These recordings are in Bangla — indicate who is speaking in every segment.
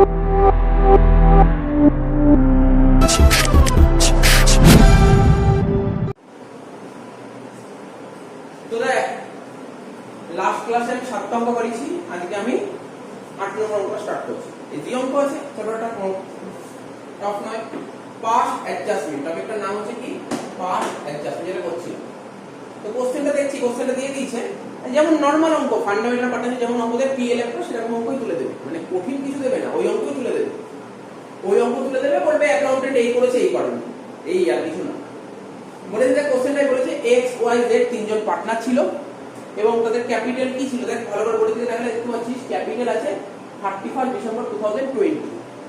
Speaker 1: লাস্ট ক্লাসে আমি 7টা অঙ্ক করেছি, আজকে আমি 8 নম্বর অঙ্ক স্টার্ট করছি। এই যে অঙ্ক আছে ছোটটা টপ নয়, পাস অ্যাডজাস্টমেন্ট। টপিকটার নাম হচ্ছে কি পাস অ্যাডজাস্টমেন্ট, যেটা করছি। তো কোশ্চেনটা দেখছি, কোশ্চেনটা দিয়ে দিয়েছে যেমন নরমাল অঙ্ক, ফান্ডামেন্টাল পার্টনার যেমন অঙ্ক দেয় পিএলএফ সেরকম অঙ্কই তুলে দেবে, মানে কঠিন কিছু দেবে না, ওই অঙ্কই তুলে দেবে। ওই অঙ্ক তুলে দেবে, বলবে অ্যাকাউন্টেন্ট এই করেছে এই করেনি, এই আর কিছু না। বলে দিতে কোশ্চেনটাই বলেছে এক্স ওয়াই জেড তিনজন পার্টনার ছিল এবং তাদের ক্যাপিটাল কি ছিল, দেখ ভালো করে বলে দিতে দেখলে দেখতে পাচ্ছিস ক্যাপিটাল আছে 31 ডিসেম্বর 2020।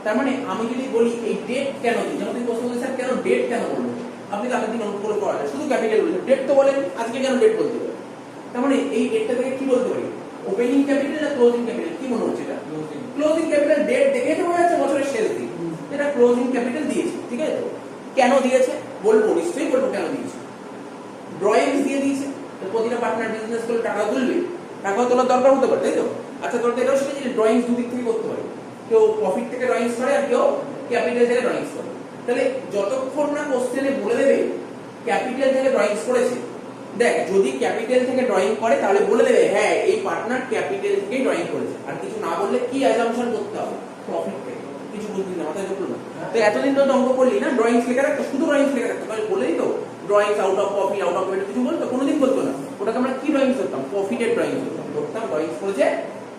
Speaker 1: তার মানে আমি যদি বলি এই ডেট কেন দিই, যেমন তুমি প্রশ্ন স্যার কেন ডেট কেন বলবো, আপনি তো আগের দিন অঙ্ক করে করা যায়, শুধু ক্যাপিটাল বলেছেন, ডেট তো বলেন, আজকে কেন ডেট বলতে পারে। তার মানে এই ডেটটা থেকে কি বলতে পারি, ওপেনিং ক্যাপিটাল না ক্লোজিং ক্যাপিটাল, কি মনে হচ্ছে এটা ক্লোজিং ক্যাপিটাল। ডেট দেখে তো বোঝা যাচ্ছে বছরের শেষ দিন, এটা ক্লোজিং ক্যাপিটাল দিয়েছে, ঠিক আছে। তো কেন দিয়েছে বলবো, নিশ্চয়ই বলবো কেন দিয়েছে। ড্রয়িংস দিয়ে দিয়েছে, তো প্রতিটা পার্টনার বিজনেস করলে টাকা তুলবে, টাকা তোলার দরকার হতে পারে, তাই তো। আচ্ছা তোর এটাও শিখেছি যে ড্রয়িংস দুদিক থেকে করতে পারে, কেউ প্রফিট থেকে ড্রয়িংস করে আর কেউ ক্যাপিটাল থেকে ড্রয়িংস করে। তাহলে যতক্ষণ না কোশ্চেনে বলে দেবে ক্যাপিটাল থেকে ড্রয়িংস করেছে, দেখ যদি ক্যাপিটাল থেকে ড্রয়িং করে তাহলে বলে দেবে হ্যাঁ এই পার্টনার ক্যাপিটাল থেকে ড্রয়িং করেছে, আর কিছু না বললে কি অ্যাজাম্পশন করতে হবে প্রফিট থেকে, কিছু বুঝলি না, মাথায় ঢুকলো না। তো এতদিন তো অঙ্ক করলি না, ড্রয়িংস লেখা রাখতো, শুধু ড্রয়িংস লেখা রাখতো, তাহলে বলে দিত drawings out of profit, out of কিছু বলতো, কোনোদিন বলতো না। ওটাকে আমরা কি ড্রয়িংস করতাম, প্রফিটের ড্রয়িংস করতাম, ড্রয়িংস করেছে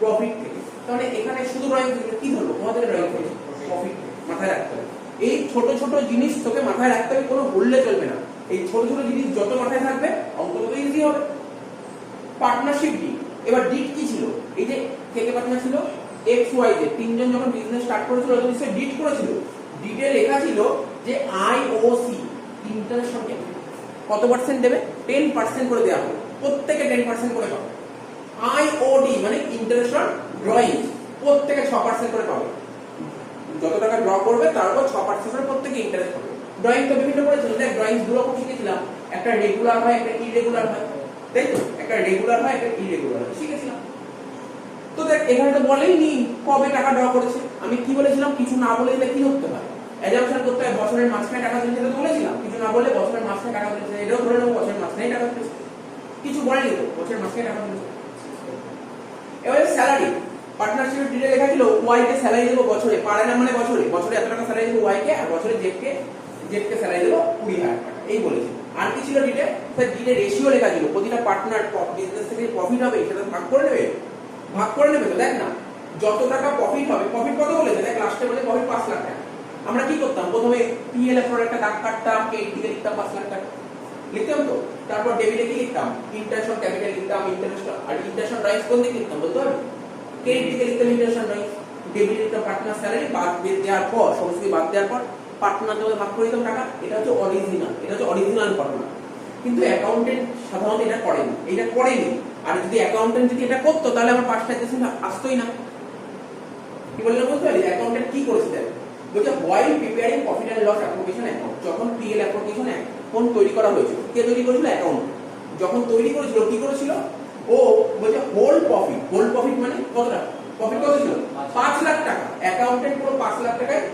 Speaker 1: প্রফিট থেকে। তাহলে এখানে শুধু ড্রয়িংস কি ধরবো, তোমাদের ড্রয়িং করেছে প্রফিট, মাথায় রাখতে হবে। এই ছোট ছোট জিনিস তোকে মাথায় রাখতে হবে, কোনো ভুললে চলবে না। এই ছোট ছোট জিনিস যত মাথায় থাকবে অঙ্ক তত ইজি হবে। পার্টনারশিপ ডিড, এবার ডিড কি ছিল, এই যে কে কে পার্টনার ছিল এক্স ওয়াই জেড, তিনজন যখন বিজনেস স্টার্ট করেছিল তখন সে ডিড করেছিল। ডিডে লেখা ছিল যে I O C interest on capital কত পার্সেন্ট দেবে, 10% করে দেওয়া হবে, প্রত্যেকে 10% করে পাবে। আইওডি মানে ইন্টারেস্ট অন ড্রয়িং, প্রত্যেকে 6% করে পাবে, যত টাকা ড্র করবে তার উপর 6% করে প্রত্যেকে ইন্টারেস্ট পাবে। ড্রয়িং তো বিভিন্ন করেছিল, দেখ ড্রয়িং দুটো রকম শিখেছিলাম, একটা রেগুলার হয় একটা ইরেগুলার হয়, তাই তো, একটা রেগুলার হয় একটা ইরেগুলার হয়, শিখেছিলাম। তো দেখ এখানে তো বলেইনি কবে টাকা ড্র করেছে, আমি কি বলেছিলাম কিছু না বলে দিলে কি করতে হয়, অ্যাজাম্পশন করতে হয় বছরের মাঝখানে টাকা তুলেছে, এটা তো বলেছিলাম, কিছু না বললে বছরের মাঝখানে টাকা তুলেছে, এটাও ধরে নেবো বছরের মাঝখানে টাকা তুলেছে, কিছু বলেনি তো বছরের মাঝখানে টাকা তুলেছে। এবারে স্যালারি, পার্টনারশিপের ডিলে লেখা ছিল ওয়াই কে স্যালারি দেবো বছরে, পারে না মানে বছরে, বছরে এত টাকা স্যালারি দেবো ওয়াই কে, আর বছরে জেড কে স্যালারি দেবো 20,000 টাকা, এই বলেছে। আর কি ছিল ডিলে, স্যার ডিলে রেশিও লেখা ছিল, প্রতিটা পার্টনার বিজনেস থেকে প্রফিট হবে সেটা ভাগ করে নেবে, ভাগ করে নেবে। তো দেখ না যত টাকা প্রফিট হবে, প্রফিট কত বলেছে, দেখ লাস্টে বলে প্রফিট 5 লাখ টাকা। আমরা কি করতাম, প্রথমে পিএলএফ এর একটা দাগ কাটতাম, ক্রেডিট দিকে লিখতাম 5 লাখ টাকা লিখতাম, তো তারপর ডেবিটে কি লিখতাম, ইন্টারেস্ট অন ক্যাপিটাল লিখতাম, ইন্টারেস্ট আর ইন্টারেস্ট অন রাইস কোন দিকে লিখতাম বলতে পারবে, ক্রেডিট দিকে লিখতাম ইন্টারেস্ট অন রাইস, ডেবিটে লিখতাম পার্টনার স্যালারি, বাদ দেওয়ার পর সমস্ত বাদ দেওয়ার পর পার্টনারদের মধ্যে ভাগ করে দিতাম টাকা। এটা হচ্ছে অরিজিনাল, এটা হচ্ছে অরিজিনাল ফর্মুলা। কিন্তু অ্যাকাউন্টেন্ট সাধারণত এটা করেনি, এটা করেনি। আর যদি অ্যাকাউন্টেন্ট যদি এটা করতো তাহলে আমার পাঁচটা এক্সেশন আসতোই না। কি বললাম বুঝতে পারলি, অ্যাকাউন্টেন্ট কি করেছে দেখ, বলছে while preparing profit and loss application account, যখন পিএল অ্যাপ্লিকেশন অ্যাকাউন্ট তৈরি করা হয়েছিল, কে তৈরি করেছিল, অ্যাকাউন্ট যখন তৈরি করেছিল কি করেছিল, ও বলছে হোল প্রফিট মানে কত টাকা, প্রফিট কত ছিল 5 লাখ টাকা, অ্যাকাউন্টেন্ট পুরো 5 লাখ টাকায়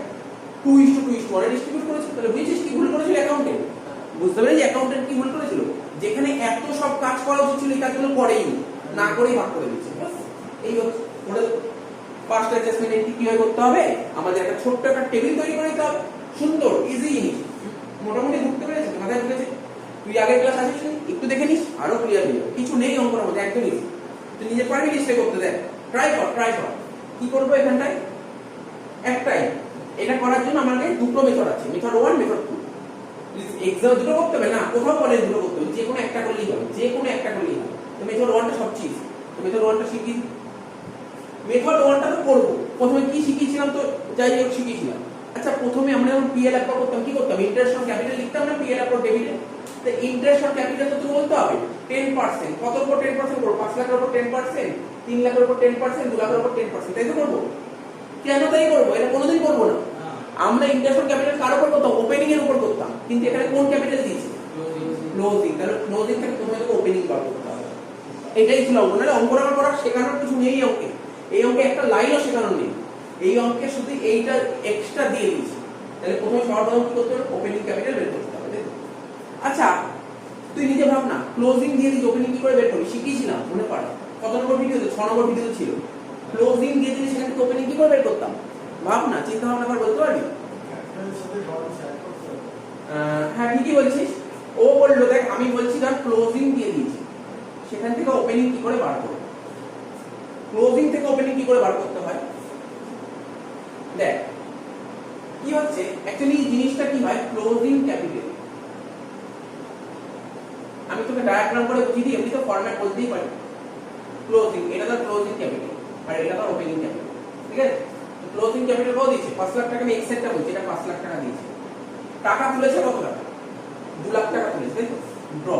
Speaker 1: 2:2:1 ডিস্ট্রিবিউট করেছিল। তাহলে বুঝছিস কি ভুল করেছিল অ্যাকাউন্টেন্ট, বুঝতে পারলি যে অ্যাকাউন্টেন্ট কি ভুল করেছিল, যেখানে এত সব কাজ করা উচিত ছিল এই কাজগুলো করেই না, করেই ভাগ করে দিচ্ছে। এই হচ্ছে ফার্স্ট অ্যাডজাস্টমেন্ট এন্ট্রি কিভাবে করতে হবে, আমাদের একটা ছোট্ট একটা টেবিল তৈরি করে দিতে হবে, সুন্দর ইজি জিনিস, মোটামুটি বুঝতে পেরেছিস, মাথায় ঢুকেছে। তুই আগের ক্লাস আসিস একটু দেখে নিস, আরো ক্লিয়ার হয়ে যাবে, কিছু নেই অঙ্কের মধ্যে, একদম ইজি। তুই নিজে পারবি নিশ্চয় করতে, দেখ ট্রাই কর। কি করবো এখানটায়, একটাই, এটা করার জন্য আমাদের দুটো মেথড আছে, মেথড 1 মেথড 2। এক্সাম দুটো করতে হবে না, কোথাও বলে দুটো করতে হবে, যে কোনো একটা করলেই হবে, যে কোনো একটা করলেই হবে। তো মেথড 1টা সবচেয়ে, তো মেথড 1টা শিখি, মেথড 1টা তো করবো। প্রথমে কি শিখিয়েছিলাম, তো যাই হোক শিখিয়েছিলাম। আচ্ছা প্রথমে আমরা যখন পিএল অ্যাপ্লাই করতাম কি করতাম, ইন্টারেস্ট অন ক্যাপিটাল লিখতাম না, পিএল অ্যাপ্লাই ডেবিটে। তো ইন্টারেস্ট অন ক্যাপিটাল তো তুমি বলতে হবে 10%, কত উপর 10% করব, 5 লাখের উপর 10%, 3 লাখের উপর 10%, 2 লাখের উপর 10%, তাই তো করবো। কেন তাই করবো, এটা কোনোদিন করবো না। আমরা ইন্টারেস্ট অন ক্যাপিটাল কার উপর করতাম, ওপেনিং এর উপর করতাম, কিন্তু এখানে কোন ক্যাপিটাল দিয়েছি, ক্লোজিং। তাহলে ক্লোজিং থেকে প্রথমে তো ওপেনিং বার করতে হবে, এটাই ছিল অঙ্ক। নাহলে অঙ্ক করার শেখানোর কিছু নেই অঙ্কে, এই অঙ্কে একটা লাইনও শেখানোর নেই। এই অঙ্কে শুধু এইটা এক্সট্রা দিয়ে দিয়েছি, তাহলে প্রথমে সর্বপ্রথম কি করতে হবে, ওপেনিং ক্যাপিটাল বের করতে হবে। আচ্ছা তুই নিজে ভাব না, ক্লোজিং দিয়ে দিস, ওপেনিং কি করে বের করবি শিখিয়েছিলাম মনে পড়ে, কত নম্বর ভিডিওতে, 6 নম্বর ভিডিওতে ছিল। ক্লোজিং দিয়ে দিলে সেখান থেকে ওপেনিং কি করে বের করতাম, ভাব না, চিন্তা ভাবনা করে বলতে পারবি? হ্যাঁ ঠিকই বলছিস। ও বললো দেখ আমি বলছি ধর ক্লোজিং দিয়ে দিয়েছি, সেখান থেকে ওপেনিং কি করে বার করব, ক্লোজিং থেকে ওপেনিং কি করে বার করতে হয়। দেখ কি হচ্ছে অ্যাকচুয়ালি জিনিসটা কি হয়, ক্লোজিং ক্যাপিটাল আমি তোকে ডায়াগ্রাম করে বুঝিয়ে দিই, এমনি তো ফরম্যাট বলতেই পারি। ক্লোজিং এটা তো ক্লোজিং ক্যাপিটাল আর এটা তো ওপেনিং ক্যাপিটাল, ঠিক আছে। ক্লোজিং ক্যাপিটাল কত দিয়েছে, 5 লাখ টাকা, আমি এক্সেটটা বলছি, এটা 5 লাখ টাকা দিয়েছে। টাকা তুলেছে কত টাকা, 2 লাখ টাকা তুলেছে, তাই তো। ড্র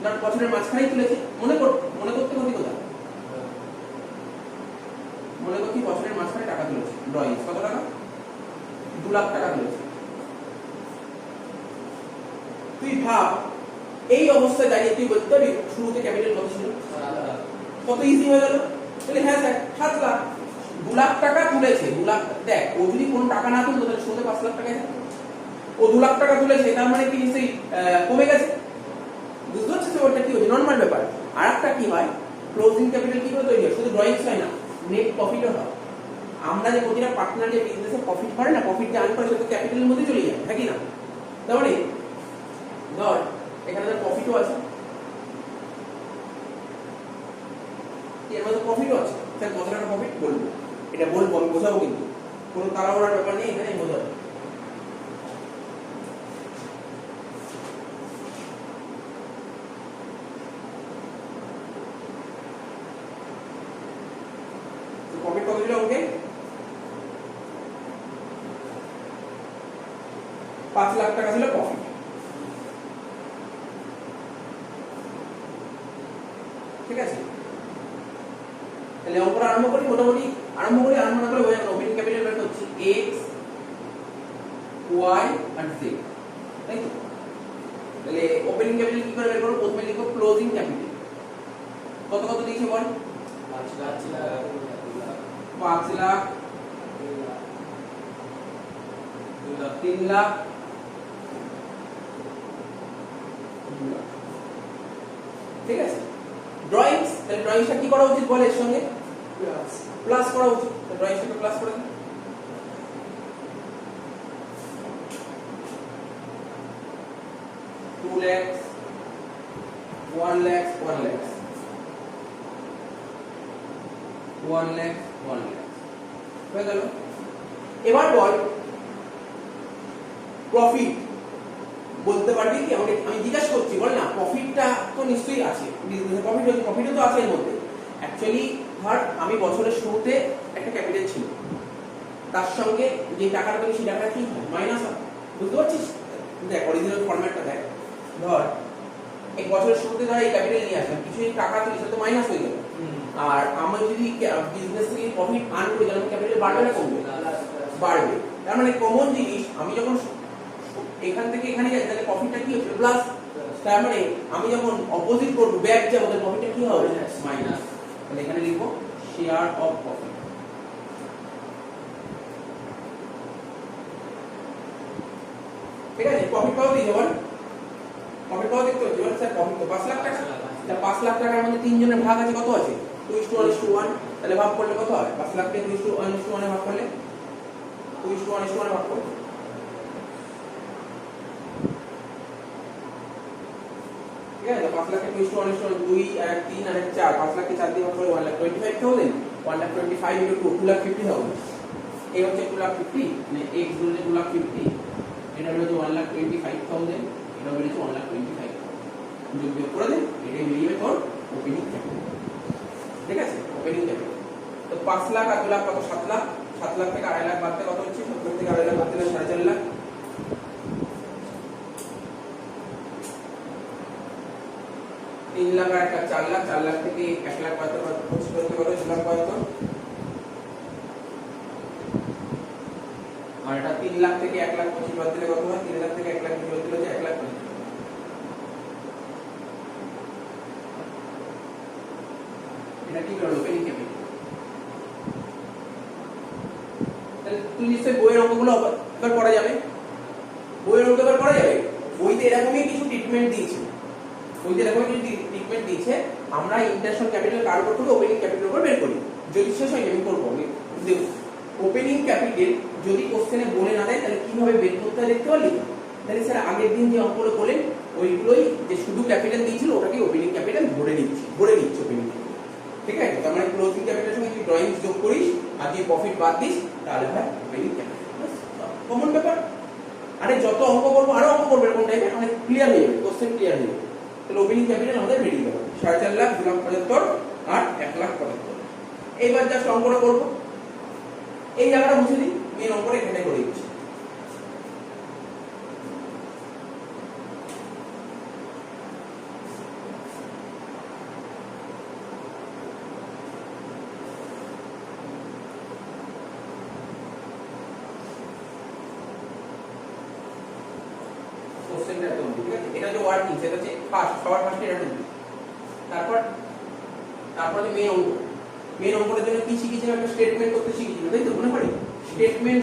Speaker 1: ধর বছরের মাঝখানেই তুলেছে, মনে করতে ক্ষতি কোথায়, মনে করছি বছরের মাঝখানে টাকা তুলেছে, ড্রয়িং কত টাকা, 2 লাখ টাকা তুলেছে। তুই ভাব এই অবস্থায় দাঁড়িয়ে তুই বলতে পারবি শুরুতে ক্যাপিটাল কত ছিল, কত ইজি হয়ে গেল। তাহলে হ্যাঁ স্যার 7 লাখ, 2 লাখ টাকা তুলেছে, 2 লাখ, দেখ ও যদি কোনো টাকা না তুলতো তাহলে শুরুতে 5 লাখ টাকাই থাকতো। ও 2 লাখ টাকা তুলেছে, তার মানে কি সেই কমে গেছে, বুঝতে পারছিস ওটা কি হচ্ছে, নরমাল ব্যাপার। আর একটা কি হয়, ক্লোজিং ক্যাপিটাল কি করে তৈরি হয়, শুধু ড্রয়িংস হয় না, নেট প্রফিটও হয়। আমরা যে প্রতিটা পার্টনার যে বিজনেসে প্রফিট করে না, প্রফিট যে আর্ন করে সেটা ক্যাপিটালের মধ্যে চলে যায়, নাকি না। তাহলে ধর এখানে তো প্রফিটও আছে, এর মধ্যে প্রফিটও আছে, স্যার কত টাকা প্রফিট বলবো, এটা বলবো আমি, বোঝাবো কিন্তু কোনো তাড়াহুড়ার ব্যাপার নেই, এখানে বোঝাবো। প্রফিট কত ছিল ওকে, 5 লাখ টাকা ছিল প্রফিট, ঠিক আছে। তাহলে অঙ্কটা আরম্ভ করি, মোটামুটি আরম্ভ না করে বোঝা গেল ওপেনিং ক্যাপিটাল বের করছি x y আর z, তাই তো। তাহলে ওপেনিং ক্যাপিটাল কি করে বের করব, প্রথমে লিখব ক্লোজিং ক্যাপিটাল, কত কত দিয়েছে বল, 5 লাখ 3 লাখ, ঠিক আছে। ড্রয়িংস, তাহলে ড্রয়িংসটা কি করা উচিত বল, এর সঙ্গে প্লাস করা উচিত, ড্রয়িংসটাকে প্লাস করে দিন। 2 লাখ 1 লাখ 1 লাখ 1 লাখ 1 লাখ হয়ে গেল। এবার বল প্রফিট বলতে পারবি কি, আমি জিজ্ঞাসা করছি, বল না প্রফিটটা তো নিশ্চয়ই আছে, বিজনেসে প্রফিটও তো আছে এর মধ্যে। অ্যাকচুয়ালি ধর আমি বছরের শুরুতে একটা ক্যাপিটাল ছিল, তার সঙ্গে যে টাকাটা পেলি সেই টাকাটা কি হয়, মাইনাস হয়, বুঝতে পারছিস। দেখ অরিজিনাল ফরম্যাটটা দেখ, ধর এক বছরের শুরুতে ধর এই ক্যাপিটাল নিয়ে আসলাম, কিছু টাকা তুলি সেটা তো মাইনাস হয়ে গেল। আর আমি যদি বিজনেস থেকে প্রফিট আর্ন করি তাহলে ক্যাপিটাল বাড়বে না কমবে, বাড়বে। তার মানে কমন জিনিস, আমি যখন এখান থেকে এখানে যাই তাহলে প্রফিটটা কি হচ্ছে, প্লাস। তার মানে আমি যখন অপোজিট করব, ব্যাক যাব, তাহলে প্রফিটটা কি হবে, মাইনাস। তাহলে এখানে লিখব শেয়ার অফ প্রফিট, ঠিক আছে। প্রফিট কত দিয়েছে বল, প্রফিট কত দেখতে হচ্ছে বল, স্যার প্রফিট তো 5 লাখ টাকা, তাহলে 5 লাখ টাকার মধ্যে 3 জনের ভাগ আছে, কত আছে 2:1:1, তাহলে ভাগ করলে কত হয়, 5 লাখ টাকা 2:1:1 এ ভাগ করলে 2:1:1 এ ভাগ করলে, ঠিক আছে। 5 লাখ 2:1:1, 2 আর 3 আর 4, 5 লাখ কে 4 দিয়ে ভাগ করলে 1,25,000, 1,25,000 into 2, 2,50,000। এই হচ্ছে 2,50,000, মানে x গুণে 2,50,000, এটা হলো 1,25,000, এটা হলো 1,25,000, যোগ করে দেন, এটাই বেরিয়ে তোর ওপেনিং ক্যাপিটাল, ঠিক আছে। ওপেনিং ক্যাপিটাল তো 5 লাখ আর 2 লাখ কত, 7 লাখ, 7 লাখ থেকে 2.5 লাখ বাড়তে কত হচ্ছে, 70 থেকে 2.5 লাখ বাড়তে 4.5 লাখ, 3 লাখ আর 4 লাখ, 4 লাখ থেকে 1 লাখ বাড়তে 25 করতে কত, 2 লাখ বাড়তে, আর এটা 3 লাখ থেকে 1 লাখ 25 বাদ দিলে কত হয়, 3 লাখ থেকে 1 লাখ 25 বাদ দিলে 1 লাখ 25। এটা কি হলো ওপেনিং ক্যাপিটাল, তুই নিশ্চয়ই বইয়ের অঙ্কগুলো এবার করা যাবে, বইয়ের অঙ্ক এবার করা যাবে। বইতে এরকমই কিছু ট্রিটমেন্ট দিয়েছে, বইতে এরকমই কিছু ট্রিটমেন্ট দিয়েছে। আমরা ইন্টারন্যাশনাল ক্যাপিটাল কার উপর থেকে ওপেনিং ক্যাপিটাল উপর বের করি। যদি শেষ হয় আমি করবো, আমি দেব ওপেনিং ক্যাপিটাল যদি কোশ্চেনে বলে না দেয় তাহলে কিভাবে বের করতে হয় দেখতে পারলি। তাহলে স্যার আগের দিন যে অঙ্কগুলো বলেন ওইগুলোই যে শুধু ক্যাপিটাল দিয়েছিল ওটাকে ওপেনিং ক্যাপিটাল ধরে নিচ্ছি ওপেনিং। ঠিক আছে, তার মানে ক্লোজিং ক্যাপিটালের সঙ্গে যদি ড্রয়িংস যোগ করিস আর যদি প্রফিট বাদ দিস তাহলে হয় ওপেনিং ক্যাপিটাল। কমন ব্যাপার। আরে যত অঙ্ক করবো আরো অঙ্ক করবে এরকম টাইপের, অনেক ক্লিয়ার হয়ে যাবে, কোশ্চেন ক্লিয়ার হয়ে যাবে। তাহলে ওপেনিং ক্যাপিটাল আমাদের বেরিয়ে যাবে 4.5 লাখ, 2,75,000 আর 1,75,000। এইবার জাস্ট অঙ্কটা করবো, এই জায়গাটা বুঝে দিই, মেন অঙ্কটা এখানে করে দিচ্ছি। কোশ্চেনটা একদম ঠিক আছে, এটা যে ওয়ার্কিং সেটা হচ্ছে ফার্স্ট, সবার ফার্স্টে এটা ঢুকবে। তারপর যে মেন অঙ্কটার জন্য কি শিখেছিলাম, একটা স্টেটমেন্ট করতে শিখেছিলাম, তাই তো মনে পড়ে? Statement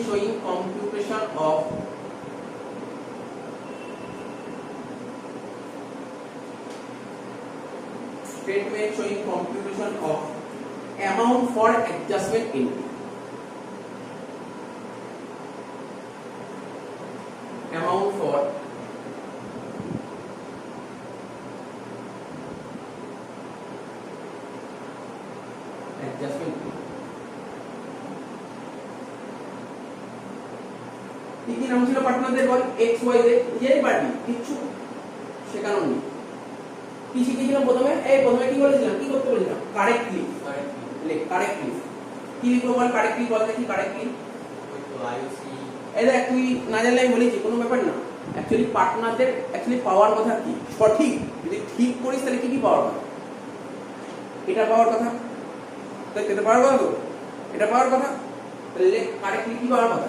Speaker 1: showing computation of amount for adjustment entry. Amount for adjustment entry. কি নাম ছিল পার্টনারদের বল? x y z, এই পার্টি কিছু শেখানো নেই। কি শিখেছিলাম প্রথমে? প্রথমে কি বলেছিলাম, কি করতে বলেছিলাম? কারেক্টলি কি লিখবো বল? কারেক্টলি বল দেখি, কারেক্টলি ওই তো আইওসি। এই দেখ তুই না জানলে আমি বলেছি, কোনো ব্যাপার না। অ্যাকচুয়ালি পার্টনারদের পাওয়ার কথা কি? সঠিক যদি ঠিক করিস তাহলে কি পাওয়ার কথা? এটা পাওয়ার কথা, তাই এটা পাওয়ার কথা, তো এটা পাওয়ার কথা। তাহলে কারেক্টলি কি পাওয়ার কথা?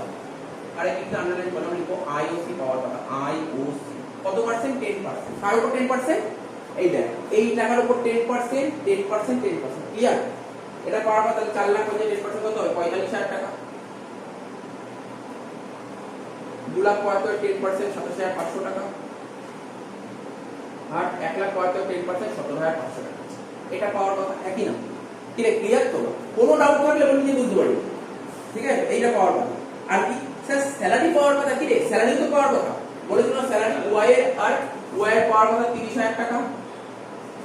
Speaker 1: কারেক্টলি আন্ডারলাইন করলাম, লিখো আইওসি পাওয়ার কথা। আইওসি কত পার্সেন্ট? 10%। কার উপর 10%? এই দেখ, এই টাকার উপর 10%, 10%। ক্লিয়ার? এটা পাওয়ার কথা। 4 লাখ হচ্ছে 10% কত হয়? 45,000 টাকা। 2 লাখ পাওয়ার তো 10% 27,500 টাকা। আর 1 লাখ পাওয়ার তো 10% 17,500 টাকা। এটা পাওয়ার কথা, একই না? কি রে, ক্লিয়ার তো? কোনো ডাউট থাকলে বলি যে বুঝতে পারি। ঠিক আছে, এইটা পাওয়ার কথা। আর কি স্যার স্যালারি পাওয়ার কথা? কি রে, স্যালারি তো পাওয়ার কথা বলেছিল। স্যালারি ওয়াই এর পাওয়ার কথা 30,000 টাকা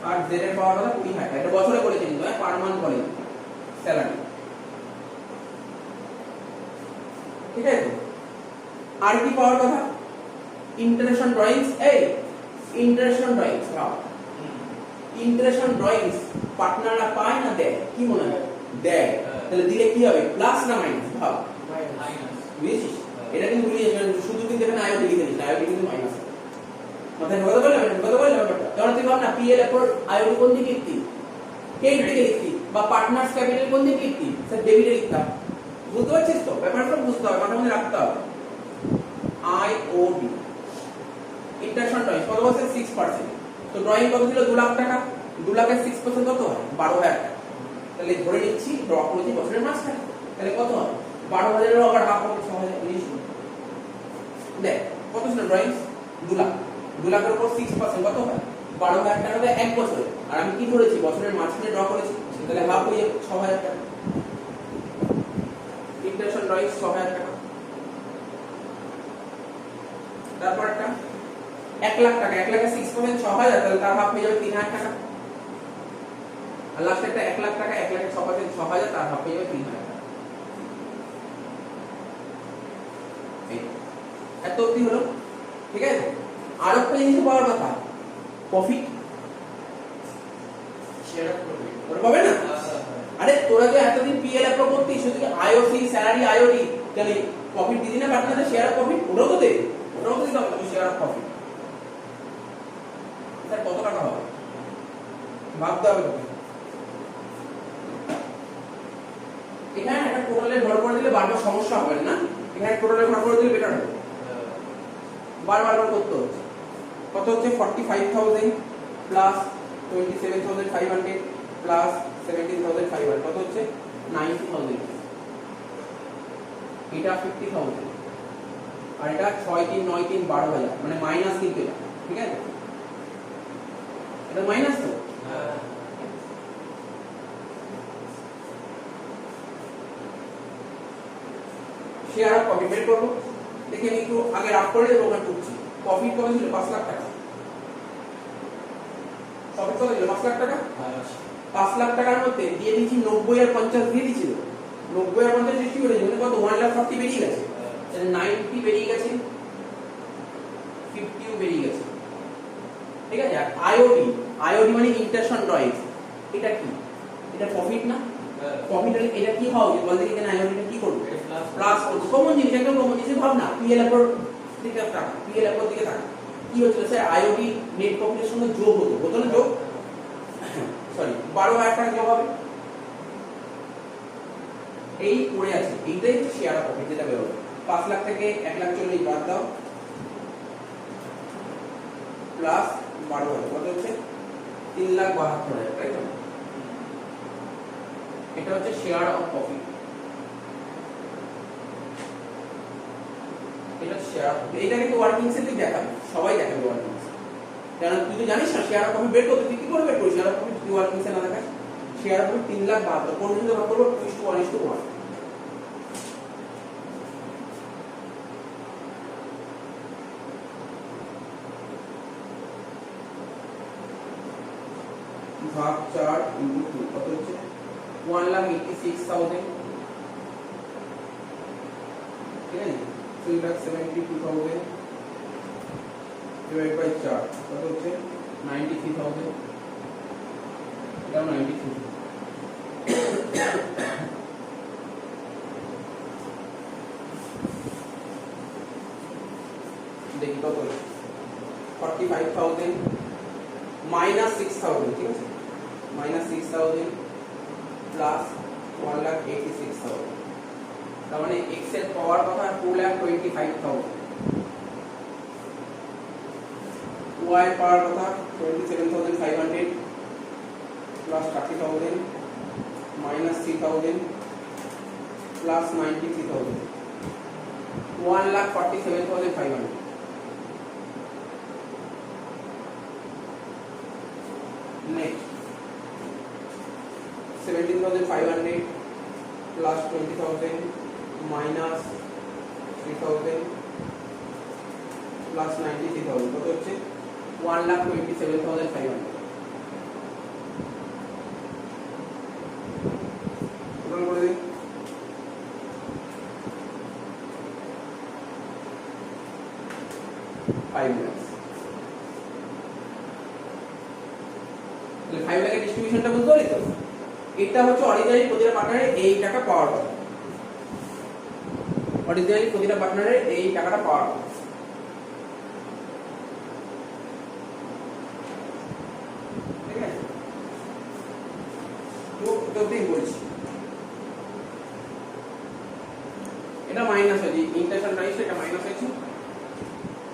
Speaker 1: আর জেড এর পাওয়ার কথা 20,000 টাকা। এটা বছরে বলেছে কিন্তু, পার মান্থ বলে স্যালারি। ঠিক আছে তো? আর কি পাওয়ার কথা? ইন্টারেশন ড্রয়িংস। ইন্টারেশন ড্রয়িংস পার্টনাররা পায় না দেয়? কি মনে হয়? দেয়। তাহলে দিলে কি হবে? প্লাস না মাইনাস? ভাব, বুঝেছিস? এটা কিন্তু ভুলে যাবেন, শুধু কিন্তু এখানে আইওটি লিখে দিস, আইওটি কিন্তু মাইনাস। মাথায় ঢোকাতে পারলে ব্যাপারটা। কারণ তুই ভাব না, পিএল এর পর আইওটি কোন দিকে লিখতি? ক্রেডিট দিকে লিখতি, বা পার্টনার্স ক্যাপিটাল কোন দিকে লিখতি? স্যার ডেবিটে লিখতাম। বুঝতে পারছিস তো? ব্যাপারটা বুঝতে হবে, মাথার মধ্যে রাখতে হবে। আইওটি ইন্টারেশন ড্রয়িং কত বলছে? 6%। তো ড্রয়িং কত ছিল? 2 লাখ টাকা। 2 লাখের 6% কত হয়? 12,000 টাকা। তাহলে ধরে নিচ্ছি ড্র করেছি বছরের মাঝখানে, তাহলে কত হয়? 12,000 এর আবার হাফ হবে 6,000। দেখ কত ছিল ড্রয়িং? 2 লাখ। 2 লাখের উপর 6% কত হয়? 12,000 টাকা হবে এক বছরে। আর আমি কি করেছি? বছরের মাঝখানে ড্র করেছি, তাহলে হাফ হয়ে যাবে 6,000 টাকা। ইন্টারেশন ড্রয়িং 6,000 টাকা। তারপর একটা 1 লাখ টাকা। 1 লাখের 6% 6,000, তাহলে তার হাফ হয়ে যাবে 3,000 টাকা। আর লাস্ট একটা 1 লাখ টাকা, 1 লাখের 6% 6,000, তার হাফ হয়ে যাবে 3,000 টাকা। এত অবধি হলো। ঠিক আছে, আর একটা জিনিস পাওয়ার কথা, প্রফিট শেয়ার পাবে না? আরে তোরা যে এতদিন পিএল অ্যাপ্রুভ করতিস, শুধু আইওসি স্যালারি আইওটি, তাহলে প্রফিট দিদি না পার্টনারদের শেয়ার প্রফিট? ওটাও তো দে, ওটাও তো দিতে হবে শেয়ার প্রফিট। স্যার কত টাকা হবে ভাবতে হবে তোকে। এখানে একটা টোটালে ভর করে দিলে বারবার সমস্যা হবে না। এখানে টোটালে ভর করে দিলে বেটার হবে। বারবার করতে হচ্ছে। কত হচ্ছে? 45,000 প্লাস 27,500 প্লাস 17,500 কত হচ্ছে 90,000, এটা 50,000 আর এটা 6 3 9 3 12,000 মানে মাইনাস কিন্তু এটা, ঠিক আছে এটা মাইনাস তো শেয়ার অফ প্রফিট বের করব। দেখি আমি একটু আগে রাফ করে দেবো, ওখানে টুকছি। প্রফিট কত ছিল 5 লাখ টাকা, প্রফিট কত ছিল 5 লাখ টাকা, 5 লাখ টাকার মধ্যে দিয়ে দিয়েছি 90 আর 50 দিয়ে দিয়েছিল, 90 আর 50 সৃষ্টি করেছি মানে কত 1,40,000 বেরিয়ে গেছে, তাহলে 90 বেরিয়ে গেছে, 50 বেরিয়ে গেছে, ঠিক আছে। আর আইওডি মানে ইন্টারশন ড্রয়িংস, এটা কি, এটা প্রফিট না, প্রফিট হলে এটা কি হবে বলতে কি এখানে আইওডিটা কি করবে প্লাস করবে, কমন জিনিস, একদম কমন জিনিস ভাবনা। পিএলএফ এর দিকে তাকা, পিএলএফ এর দিকে তাকা, কি হচ্ছে স্যার আইওডি নেট প্রফিটের সঙ্গে যোগ হতো না, যোগ সরি 12,000 টাকা যোগ হবে, এই পড়ে আছে, এইটাই হচ্ছে শেয়ার প্রফিট যেটা বের হবে। 5 লাখ থেকে 1,40,000 বাদ দাও প্লাস 12,000 কত হচ্ছে 3,72,000, তাই তো? এটা হচ্ছে শেয়ার অফ প্রফিট, এটা শেয়ার, এটা কিন্তু ওয়ার্কিং সেট দেখাবে, সবাই দেখাবে ওয়ার্কিং সেট, কারণ তুই তো জানিস না শেয়ার অফ প্রফিট বের করতে, তুই কি করে বের করবি শেয়ার অফ প্রফিট, তুই ওয়ার্কিং সেট না দেখাস। শেয়ার অফ প্রফিট 3,72,000 কোন জন্য ভাগ করব 2:1:1, ভাগ 4 × 2 কত হচ্ছে 1,86,000, ঠিক আছে 3,72,000 ডিভাইড বাই 4 কত হচ্ছে 93,000, এটা 93, দেখি কত হচ্ছে 45,000 মাইনাস 6,000, ঠিক আছে মাইনাস 6,000 প্লাস 1,86,000, তার মানে x এর পাওয়ার কথা 2,25,000, y এর পাওয়ার কথা 27,500 plus 30,000 minus 3,000 plus 93,000, 1,47,500, next 17,500 plus 20,000 minus 3,000 plus 93,000 কত হচ্ছে 1,27,500, টোটাল করে দিন 5 lakhs, তাহলে 5 লাখের ডিস্ট্রিবিউশনটা বুঝতে পারলি তো? এটা হচ্ছে অরিজিনালি প্রতিটা পার্টনারের এই টাকা পাওয়ার কথা, অরিজিনালি প্রতিটা পার্টনারের এই টাকাটা পাওয়ার কথা, ঠিক আছে তো তোতেই বলছি এটা মাইনাস হয়েছে, ইন্টারশন রাইস এটা মাইনাস হয়েছে,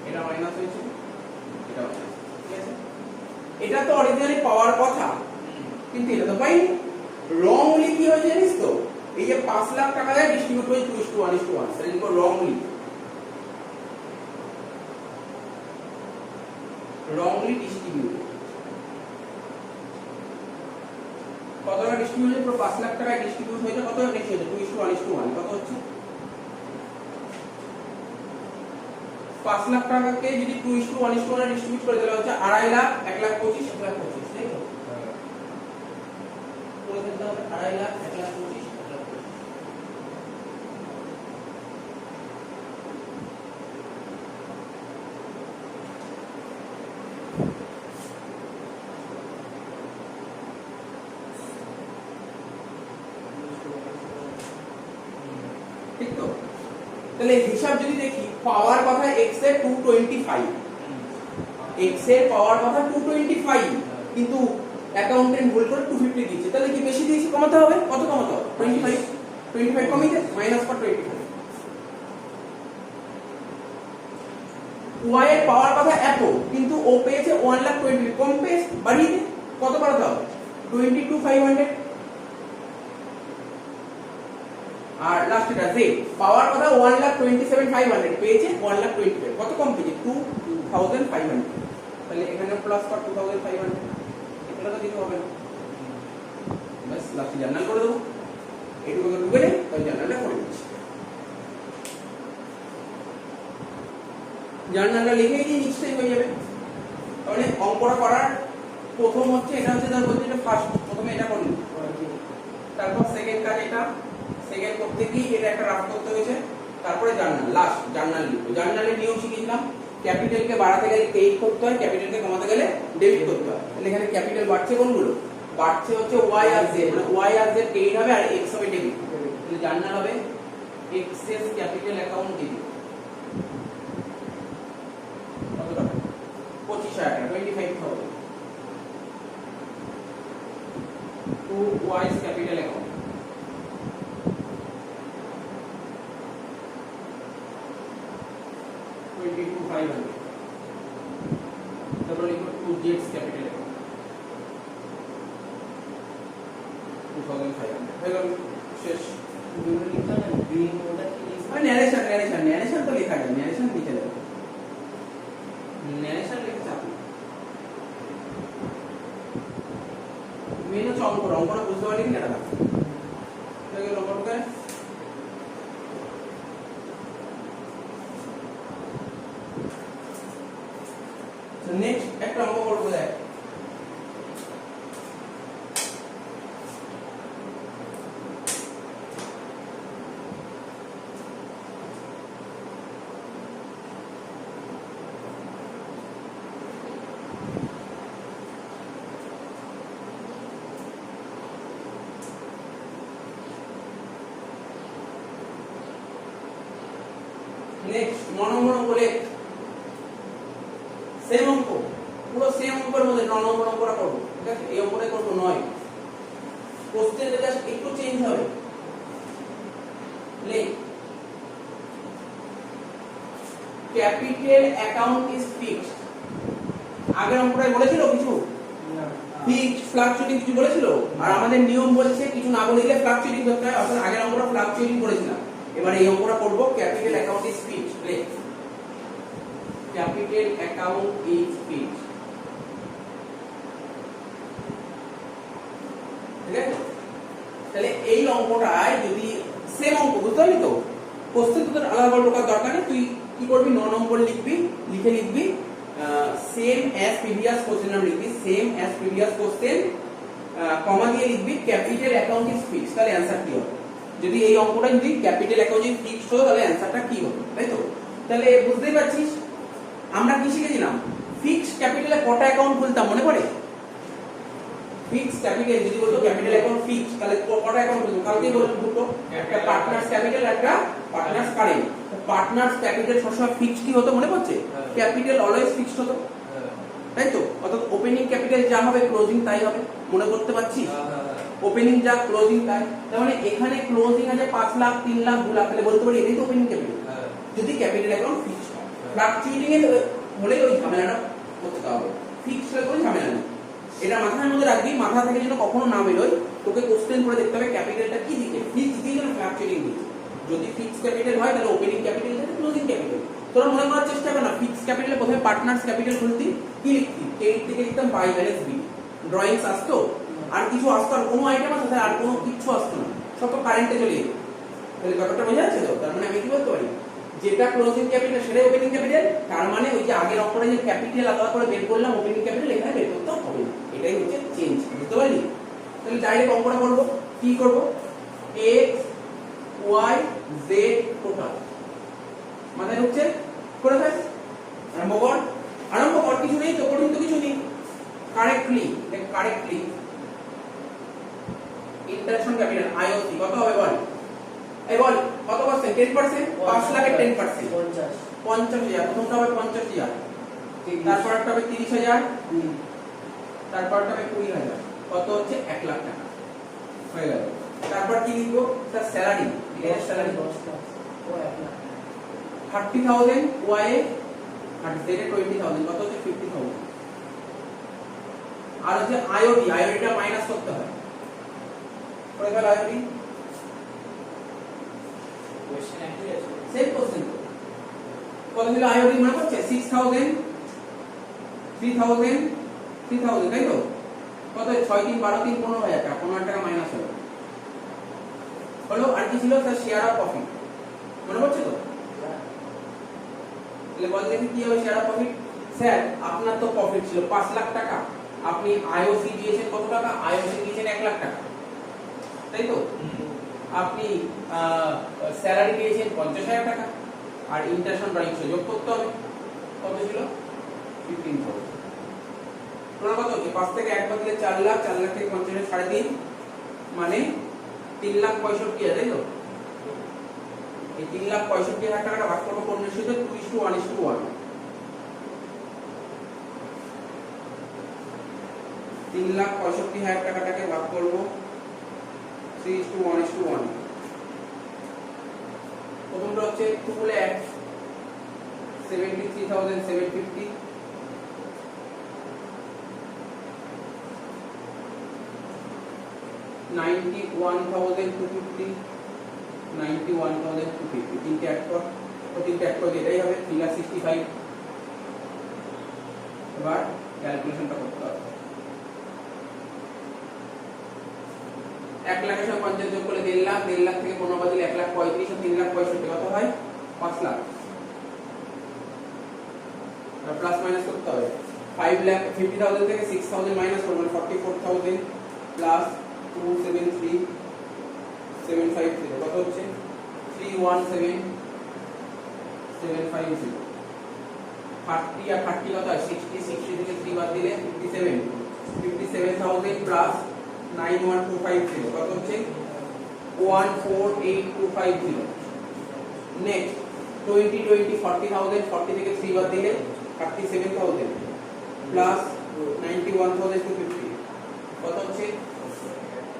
Speaker 1: এটা মাইনাস হয়েছে, এটা মাইনাস, ঠিক আছে এটা তো অরিজিনালি পাওয়ার কথা কিন্তু এটা তো পাইনি, রংলি কি হয়েছে জানিস তো, এই যে 5 লাখ টাকা যায় ডিস্ট্রিবিউট হয়েছে 2:1:1, সেটা লিখো রংলি ডিস্ট্রিবিউট, কত টাকা ডিস্ট্রিবিউট হয়েছে পুরো 5 লাখ টাকায় ডিস্ট্রিবিউট হয়েছে, কত টাকা ডিস্ট্রিবিউট হয়েছে 2:1:1, কত হচ্ছে 5 লাখ টাকাকে যদি 2:1:1 ডিস্ট্রিবিউট করে দেওয়া হচ্ছে 2.5 লাখ 1,25,000 1,25,000, তাই তো করে দিতে হবে 2.5 লাখ 1,25,000 ঠিক তো। তাহলে হিসাব যদি দেখি পাওয়ার কথা x এর 225, x এর পাওয়ার কথা 225 কিন্তু অ্যাকাউন্টেন্ট ভুল করে 250 দিয়েছে, তাহলে কি বেশি দিয়েছে, কমাতে হবে, কত কমাতে হবে 25 কমিয়ে মাইনাস ফর 25, y এর পাওয়ার কথা এত কিন্তু ও পেয়েছে 1,20,000 কম পেয়েছে, বাড়িয়ে দে, কত বাড়াতে হবে 22,500 আর লাস্ট এটা z পাওয়ার কথা 1,27,500 পেয়েছে 1,25,000 কত কম পেয়েছে 2,500 তাহলে এখানে প্লাস কর 2,500 এটা তো দিতে হবে না বাস লাস্ট জার্নাল করে দেবো এটুকু তো ঢুকে নেই তাই জার্নালটা করে দিচ্ছি জার্নালটা লিখেই দিয়ে নিশ্চয়ই হয়ে যাবে তাহলে অঙ্কটা করার প্রথম হচ্ছে এটা হচ্ছে ধর বলতে এটা ফার্স্ট প্রথমে এটা করলি তারপর সেকেন্ড কাজ এটা সেকেন্ড করতে গিয়ে এটা একটা রাফ করতে হয়েছে তারপরে জার্নাল লাস্ট জার্নাল লিখবো জার্নালের নিয়ম শিখেছিলাম ক্যাপিটালকে বাড়াতে গেলে ক্রেডিট করতে হয় ক্যাপিটালকে কমাতে গেলে ডেবিট করতে হয় তাহলে এখানে ক্যাপিটাল বাড়ছে কোনগুলো বাড়ছে হচ্ছে y আর z মানে y আর z ক্রেডিট হবে আর x হবে ডেবিট তাহলে জার্নাল হবে এক্সেস ক্যাপিটাল অ্যাকাউন্ট ডেবিট কত টাকা 25,000 টাকা 25,000 to y's capital account তারপর লিখো টু জেডস ক্যাপিটাল অ্যাকাউন্ট 2,500 হয়ে গেল শেষ ন্যারেশন তো লেখা যায় ন্যারেশন লিখে দেবে ন্যারেশন লিখে চাপ মেন হচ্ছে অঙ্কটা বুঝতে পারলি কিনা এটা হয়ে গেল অঙ্কটা নেক্সট একটা অঙ্ক করবো দেখ নেক্সট 9 নম্বর অঙ্ক লেখ সেম অঙ্ক পুরো সেম অঙ্কের মধ্যে 9 নম্বর অঙ্কটা করব ঠিক আছে এই অঙ্কটাই করব 9 কোশ্চেনটা জাস্ট একটু চেঞ্জ হবে লেখ ক্যাপিটাল অ্যাকাউন্ট ইজ ফিক্সড আগের অঙ্কটাই বলেছিল কিছু না ফিক্সড ফ্লাকচুয়েটিং কিছু বলেছিল আর আমাদের নিয়ম বলছে কিছু না বলে দিলে ফ্লাকচুয়েটিং করতে হয় অর্থাৎ আগের অঙ্কটা ফ্লাকচুয়েটিং করেছিলাম এবারে এই অঙ্কটা করব ক্যাপিটাল অ্যাকাউন্ট ইজ ফিক্সড লেখ ক্যাপিটাল অ্যাকাউন্ট ইজ ফিক্সড ঠিক আছে তাহলে এই অঙ্কটায় যদি সেম অঙ্ক বুঝতে পারলি তো কোশ্চেন তোদের আলাদা করে ঢোকার দরকার নেই তুই কি করবি 9 নম্বর লিখবি লিখে লিখবি সেম অ্যাজ প্রিভিয়াস কোশ্চেন নাম লিখবি সেম অ্যাজ প্রিভিয়াস কোশ্চেন কমা দিয়ে লিখবি ক্যাপিটাল অ্যাকাউন্ট ইজ ফিক্সড তাহলে অ্যানসার কি হবে যদি এই অঙ্কটা যদি ক্যাপিটাল অ্যাকাউন্ট ইজ ফিক্সড হতো তাহলে অ্যানসারটা কি হতো তাই তো তাহলে বুঝতেই পারছিস আমরা কি শিখেছিলাম ফিক্সড ক্যাপিটালে কটা অ্যাকাউন্ট খুলতাম মনে পড়ে ফিক্সড ক্যাপিটাল যদি বলতো ক্যাপিটাল অ্যাকাউন্ট ফিক্সড তাহলে কটা অ্যাকাউন্ট খুলতো কালকে বললাম দুটো একটা পার্টনার্স ক্যাপিটাল একটা পার্টনার্স কারেন্ট পার্টনার্স ক্যাপিটাল সবসময় ফিক্সড কি হতো মনে পড়ছে ক্যাপিটাল অলওয়েজ ফিক্সড হতো তাই তো অর্থাৎ ওপেনিং ক্যাপিটাল যা হবে ক্লোজিং তাই হবে মনে করতে পারছিস ওপেনিং যা ক্লোজিং তাই তার মানে এখানে ক্লোজিং আছে 5 লাখ 3 লাখ 2 লাখ তাহলে বলতে পারি এটাই তো ওপেনিং ক্যাপিটাল যদি ক্যাপিটাল অ্যাকাউন্ট ফিক্সড হয় ফ্লাকচুয়েটিং এর হলে ওই ঝামেলাটা করতে হবে ফিক্সড হলে কোনো ঝামেলা নেই এটা মাথার মধ্যে রাখবি মাথা থেকে যেন কখনো না বেরোয় তোকে কোশ্চেন করে দেখতে হবে ক্যাপিটালটা কি দিকে ফিক্সড দিয়ে না ফ্লাকচুয়েটিং দিকে যদি ফিক্সড ক্যাপিটাল হয় তাহলে ওপেনিং ক্যাপিটাল থেকে ক্লোজিং ক্যাপিটাল তোরা মনে করার চেষ্টা কর না ফিক্সড ক্যাপিটালে প্রথমে পার্টনার্স ক্যাপিটাল খুলতি কি লিখতি ক্রেডিট থেকে লিখতাম বাই ব্যালেন্স বি ড্রয়িংস আসতো আর কিছু আসতো আর কোনো আইটেম আছে আর কোনো কিছু আসতো না সব তো কারেন্টে চলে যেত তাহলে ব্যাপারটা বোঝা যাচ্ছে তো তার মানে আমি কি বলতে পারি যেটা ক্লোজিং ক্যাপিটাল সেটাই ওপেনিং ক্যাপিটাল তার মানে ওই যে আগের অঙ্কটা যে ক্যাপিটাল আলাদা করে বের করলাম ওপেনিং ক্যাপিটাল এখানে বের করতে হবে না এটাই হচ্ছে চেঞ্জ বুঝতে পারলি তাহলে ডাইরেক্ট অঙ্কটা করব কি করব x y z টোটাল মানে হচ্ছে করে ফেল আরম্ভ কর কিছু নেই তো কঠিন তো কিছু নেই কারেক্টলি ইন্টারেকশন ক্যাপিটাল IOC কত হবে বল এই বল কত পার্সেন্ট 10% 5 লাখের 10% 50,000 প্রথমটা হবে 50,000 তারপর একটা হবে 30,000 তারপর একটা হবে 20,000 কত হচ্ছে 1 লাখ টাকা হয়ে গেল তারপর কি লিখবো স্যার স্যালারি এর স্যালারি 10 লাখ ও 1 লাখ 30,000 y আর z এ 20,000 কত হচ্ছে 50,000 আর হচ্ছে আইওডি, আইওডিটা মাইনাস করতে হয়। করে ফেল আইওডি।
Speaker 2: কোশ্চেন একই আছে,
Speaker 1: সেম কোশ্চেন। কত ছিল আইওডি মনে পড়ছে? 6000, 3000, 3000, তাই তো? কত? 6 3 12 3 15,000 টাকা, 15,000 টাকা মাইনাস হলো। হলো। আর কি ছিল স্যার? শেয়ার অফ প্রফিট, মনে পড়ছে তো? তাহলে বল দেখি কি হবে শেয়ার অফ প্রফিট। স্যার আপনার তো প্রফিট ছিল 5 লাখ টাকা, আপনি আইওসি দিয়েছেন কত টাকা? আইওসি দিয়েছেন 1 লাখ টাকা, তাই তো? আপনি স্যালারি দিয়েছেন 50,000 টাকা, আর ইন্টারেস্ট অন ড্রয়িং যোগ করতে হবে। কত ছিল? 15,000। তোমরা কত হচ্ছে? 5 থেকে 1 বাদ দিলে 4 লাখ, 4 লাখ থেকে 50,000 3.5, মানে 3,65,000, তাই তো? এই 3,65,000 টাকাটা ভাগ করবো কোন রেশিওতে? 2:1:1। 3,65,000 টাকাটাকে ভাগ করবো 3:1:1। প্রথমটা হচ্ছে 2,73,750, 91,250, 91,250, তিনটে অ্যাড কর, তিনটে অ্যাড করে এটাই হবে 3,65,000। এবার ক্যালকুলেশনটা করতে হবে। 1 লাখের সঙ্গে 50 যোগ করলে 1.5 লাখ, 1.5 লাখ থেকে 15 বাদ দিলে 1,35,000 আর 3,65,000 কত হয়? 5 লাখ। আর প্লাস মাইনাস করতে হবে। 5,50,000 থেকে 6,000 মাইনাস করবেন 44,000 প্লাস 273,750 কত হচ্ছে? 317,750। 30 আর 30 কত হয়? 60, 60 থেকে 3 বাদ দিলে 57, 57,000 প্লাস 91,250 কত হচ্ছে? 14,8250। নেক্সট 20, 40,000, 40 থেকে 3 বাদ দিলে 37,000 প্লাস 91,250 কত হচ্ছে?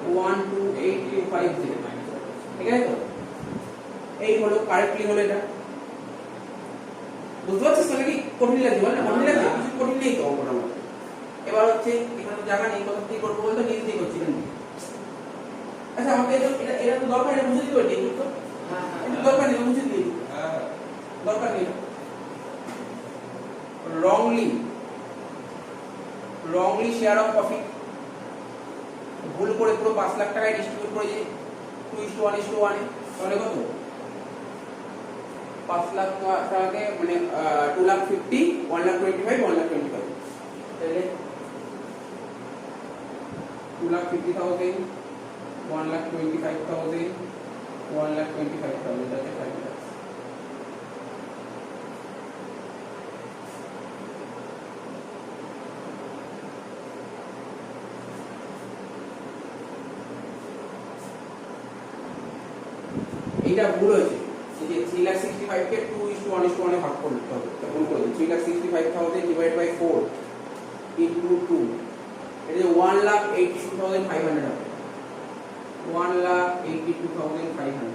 Speaker 1: 12,8250। ঠিক আছে তো? এই হলো কারেক্টলি হলো এটা। বুঝতে পারছিস তো নাকি? কঠিন লাগছে বল না? কঠিন লাগছে? কিছু কঠিন নেই তো অঙ্কটা আমার। এবার হচ্ছে এখানে তো জায়গা নেই, কত কি করবো বলতো? নিজে দিয়ে করছি কিন্তু। আচ্ছা আমাকে এটা তো দরকার, এটা বুঝে দিতে পারি তো? হ্যাঁ হ্যাঁ, দরকার নেই, বুঝে দিই। হ্যাঁ দরকার নেই। wrongly share of profit, ভুল করে পুরো 5 লাখ টাকায় ডিস্ট্রিবিউট করে যে 2:1:1 তাহলে কত? 5 লাখ টাকাকে মানে 2,50,000, 1,25,000, 1,25,000, তাহলে 2,50,000, 1,25,000, 1,25,000, that's 5 lakhs। এটা ভুল হয়েছে, যে 3,65,000 কে 2:1:1 ভাগ করতে হবে। ভুল করে 3,65,000 ডিভাইড বাই 4 ইনটু 2, এটা যে 1,82,500 হবে। 1,82,500,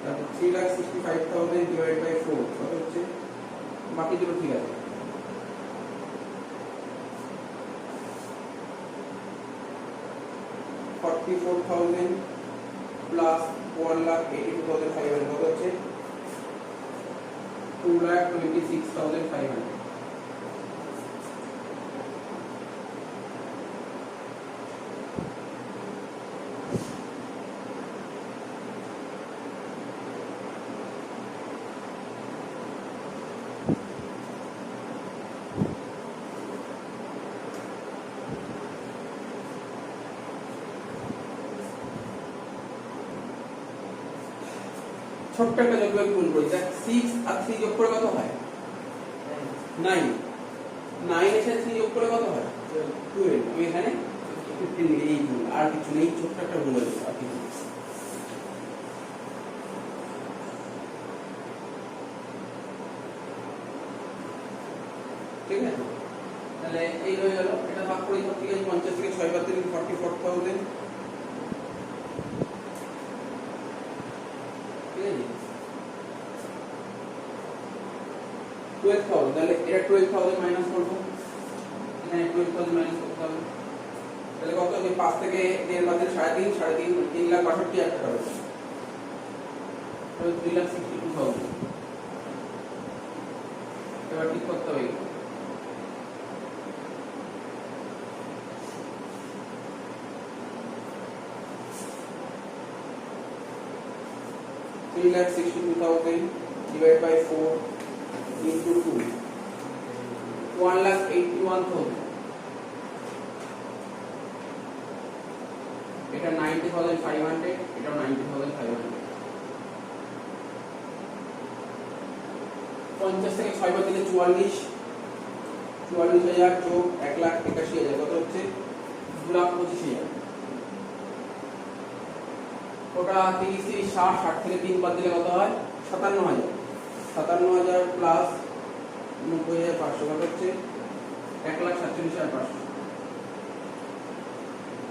Speaker 1: তারপর 3,65,000 ডিভাইড বাই 4 কত হচ্ছে? বাকি দুটো ঠিক আছে। 44,000 প্লাস 1,82,500 কত হচ্ছে? 2,26,500। ছোট্ট একটা যোগ গুণ করি, দেখ 6 আর 3 যোগ করে কত হয়? 9, 9 এর সাথে 3 যোগ করে কত হয়? 12। আমি এখানে 15 লিখে এই ভুল, আর কিছু নেই, ছোট্ট একটা ভুল হয়েছে আর কিছু। ঠিক আছে, তাহলে এই হয়ে গেল। এটা ভাগ করি, ঠিক আছে, 50 থেকে 6 বাদ দিলে 44,000, ঠিক আছে, 12,000, তাহলে এটা 12,000 মাইনাস করবো, এখানে 12,000 মাইনাস করতে হবে, তাহলে কত হবে? 5 থেকে 1.5 বাদ দিলে 3.5, 3.5 3,62,000 টাকা হবে, তাহলে 3,62,000। এবার ঠিক করতে হবে 3,62,000 divided by 4 into 2, 1,81,000। এটা 90,500, এটা 90,500। 50 থেকে 6 বাদ দিলে 44,000 যোগ 1,81,000 কত হচ্ছে? 2,25,000। ওটা 30, 30, 60, 60 থেকে 3 বাদ দিলে কত হয়? 57,000। 57,000 প্লাস 90,500 কত হচ্ছে? 1,47,500।